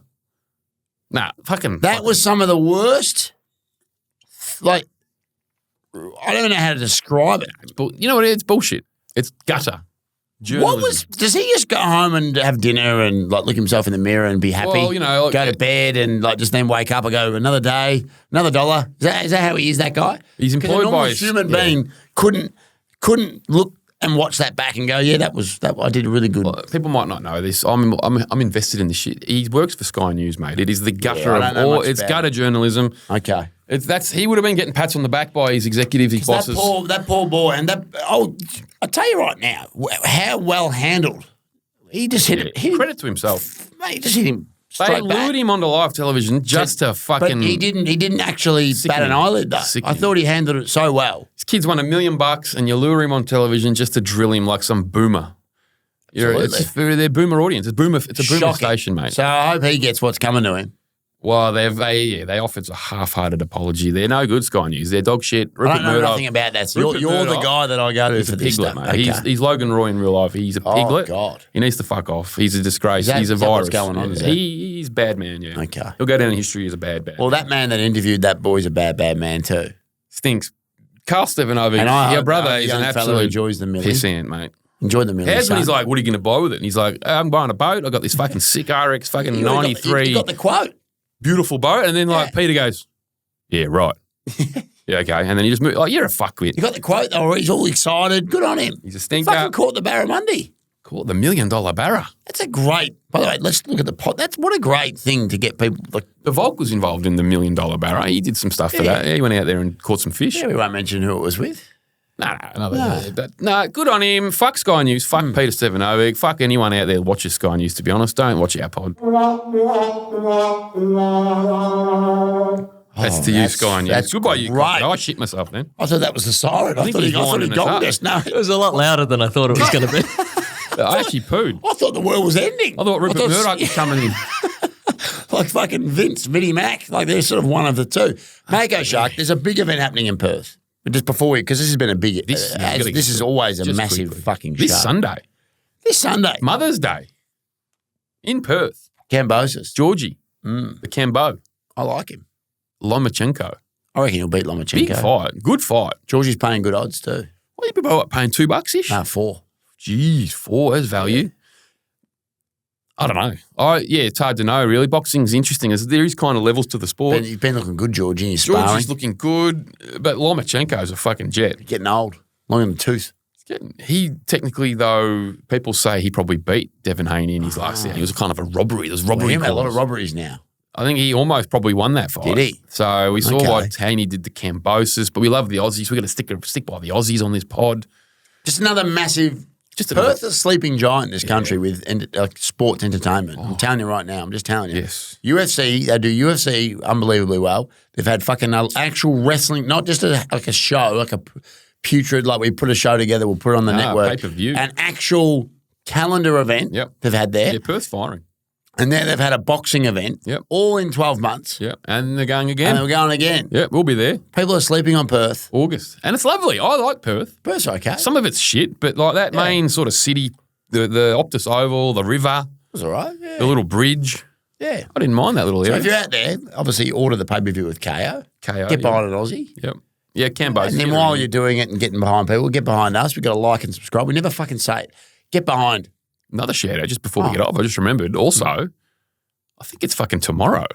Nah, fucking. that was some of the worst. Like, I don't even know how to describe it. You know what? It's bullshit. It's gutter. Journalism. Does he just go home and have dinner and like look himself in the mirror and be happy? Well, you know, go to bed and like just then wake up and go another day, another dollar. Is that how he is? That guy? He's 'Cause employed a normal by his- human being couldn't look and watch that back and go, yeah, that I did a really good. Well, people might not know this. I'm invested in this shit. He works for Sky News, mate. It is the gutter I don't of know all. much It's about gutter journalism. Okay. He would have been getting pats on the back by his executives, his bosses. That poor boy, and I'll tell you right now, how well handled. He just hit it. Credit to himself. Mate, he just hit him They straight back. lured him onto live television just to fucking. But he didn't actually bat Sickening. an eyelid though. I Sickening. thought he handled it so well. His kid's won $1 million and you lure him on television just to drill him like some boomer. It's for their boomer audience. It's a boomer Shocking. station, mate. So I hope he gets what's coming to him. Well, they offered a half-hearted apology. They're no good, Sky News. They're dog shit. I Rupert don't know Murdoch. nothing about that. So Rupert you're the Murdoch, guy that I go to He's for a this piglet, stuff. mate. Okay. He's Logan Roy in real life. He's a piglet. God. He needs to fuck off. He's a disgrace. He's a is that virus. what's going on, is it? He's a bad man, yeah. Okay. He'll go down in history as a bad. Well, that man that interviewed that boy's a bad man too. Stinks. Carl Stefanovic, And I your hope brother the is young an fella absolute enjoys the millie. pissant, mate. Enjoy the millie. How's when son. he's like, what are you going to buy with it? And he's like, I'm buying a boat. I got this fucking sick RX fucking You got the- 93. You got the quote. Beautiful boat. And then like Peter goes, yeah, right. Yeah, okay. And then you just move. Like, you're a fuckwit. You got the quote though. He's all excited. Good on him. He's a stinker. Fucking caught the barramundi. Call it the $1 million barra. That's a great. By the way, let's look at the pot. That's what a great thing to get people. Like, The Volk was involved in the $1 million barra. He did some stuff for that. He went out there and caught some fish. yeah, we won't mention who it was with. No, good on him. Fuck Sky News. Fuck Peter Stefanovic. Fuck anyone out there that watches Sky News, to be honest. Don't watch our pod. That's to you, Sky News. that's Goodbye, you. great. I shit myself then. I thought that was the siren. I think thought he he's winding us gonged up. us. No, It was a lot louder than I thought it was going to be. I actually pooed. I thought the world was ending. I thought Rupert Murdoch was coming in. like fucking Vinnie Mac. Like they're sort of one of the two. Mako Shark, there's a big event happening in Perth. But just before because this has been a big, this is always a Just massive quickly. fucking This show. Sunday, This Sunday. Mother's Day, in Perth. Cambosis. Georgie, the Cambo, I like him. Lomachenko. I reckon he'll beat Lomachenko. Big fight. Good fight. Georgie's paying good odds too. What are you people paying $2-ish? No, 4. Geez, 4 as value. I don't know. It's hard to know, really. Boxing's interesting. There is kind of levels to the sport. You've been looking good, George, in your sparring. George is looking good, but Lomachenko's a fucking jet. Getting old. Long in the tooth. He technically, though, people say he probably beat Devin Haney in his last round. He was kind of a robbery. There's robbery. He made a lot of robberies now. I think he almost probably won that fight. Did he? So we saw what Haney did to Cambosis, but we love the Aussies. We've got to stick by the Aussies on this pod. Just another massive... Perth is a sleeping giant in this country with sports entertainment. I'm telling you right now. I'm just telling you. Yes. UFC, they do UFC unbelievably well. They've had fucking actual wrestling, not just a show, like a putrid, like we put a show together, we'll put it on the network. Pay-per-view. An actual calendar event they've had there. Yeah, Perth's firing. And then they've had a boxing event, all in 12 months. Yep, and they're going again. And they're going again. Yep, we'll be there. People are sleeping on Perth. August. And it's lovely. I like Perth. Perth's okay. Some of it's shit, but like that main sort of city, the Optus Oval, the river. It was all right, yeah. The little bridge. Yeah. I didn't mind that little area. So if you're out there, obviously order the pay-per-view with KO. Get behind an Aussie. Yep. Yeah, Cambo's. And then while you're doing it and getting behind people, get behind us. We've got to like and subscribe. We never fucking say it. Get behind. Another shout out just before we get off. I just remembered also, I think it's fucking tomorrow.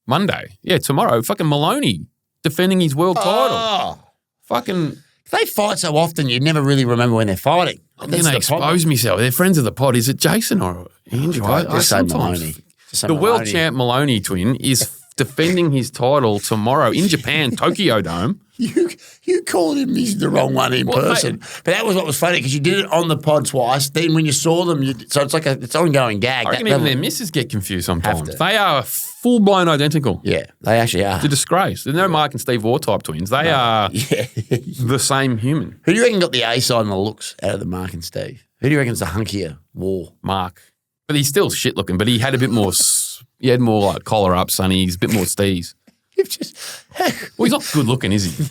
Monday. Yeah, tomorrow. Fucking Maloney defending his world title. Fucking. They fight so often, you never really remember when they're fighting. I'm going to expose myself. They're friends of the pod. Is it Jason or Andrew? Just say Maloney. The world champ Maloney twin is defending his title tomorrow in Japan, Tokyo Dome. You called him the wrong one in person. Mate, but that was what was funny because you did it on the pod twice. Then when you saw them, so it's like it's ongoing gag. I reckon even their misses get confused sometimes. They are full-blown identical. Yeah, they actually are. It's a disgrace. They're no Mark and Steve Waugh type twins. They are the same human. Who do you reckon got the A side and the looks out of the Mark and Steve? Who do you reckon's the hunkier Waugh? Mark. But he's still shit looking, but he had a bit more, he had more like collar up, Sonny. He's a bit more Steve's. Well, he's not good looking, is he?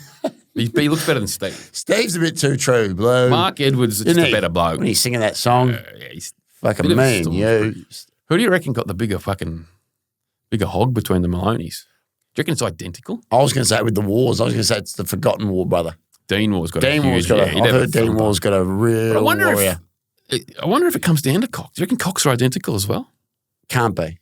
He looks better than Steve. Steve's a bit too true, blue. Mark Edwards is just a better bloke. When he's singing that song, he's fucking mean. Who do you reckon got the bigger hog between the Maloneys? Do you reckon it's identical? I was going to say with the Wars. I was going to say it's the forgotten war brother. Dean War's got I've heard Dean War's got a real warrior. I wonder if it comes down to cocks. Do you reckon cocks are identical as well? Can't be.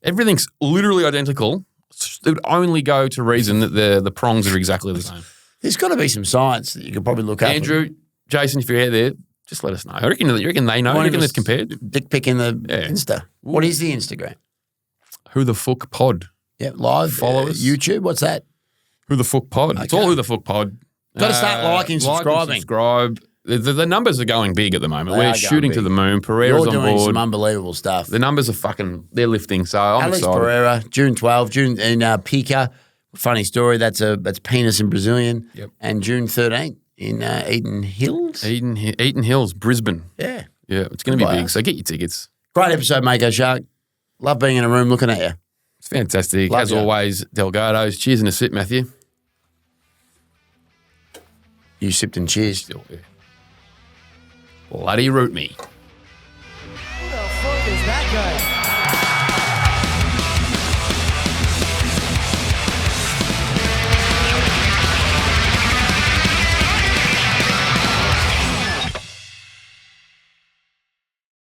Everything's literally identical. It would only go to reason that the prongs are exactly the same. There's got to be some science that you could probably look up. Andrew, Jason, if you're out there, just let us know. I reckon they know. I reckon it's compared. Dick pic in the Insta. What is the Instagram? Who the Fook Pod. Yeah, live. Follow us. YouTube, what's that? Who the Fook Pod. Okay. It's all Who the Fook Pod. Got to start liking, subscribing. Subscribe. The numbers are going big at the moment. We're shooting to the moon. Pereira's on board. You're doing some unbelievable stuff. The numbers are they're lifting, so I'm excited. Alex Pereira, June 12, in Pica. Funny story, that's penis in Brazilian. Yep. And June 13 in Eden Hills. Eden Hills, Brisbane. Yeah. Yeah, it's going to be big, so get your tickets. Great episode, Mako Shark. Love being in a room looking at you. It's fantastic. As always, Delgado's. Cheers and a sip, Matthew. You sipped and cheers. Still, yeah. Bloody root me.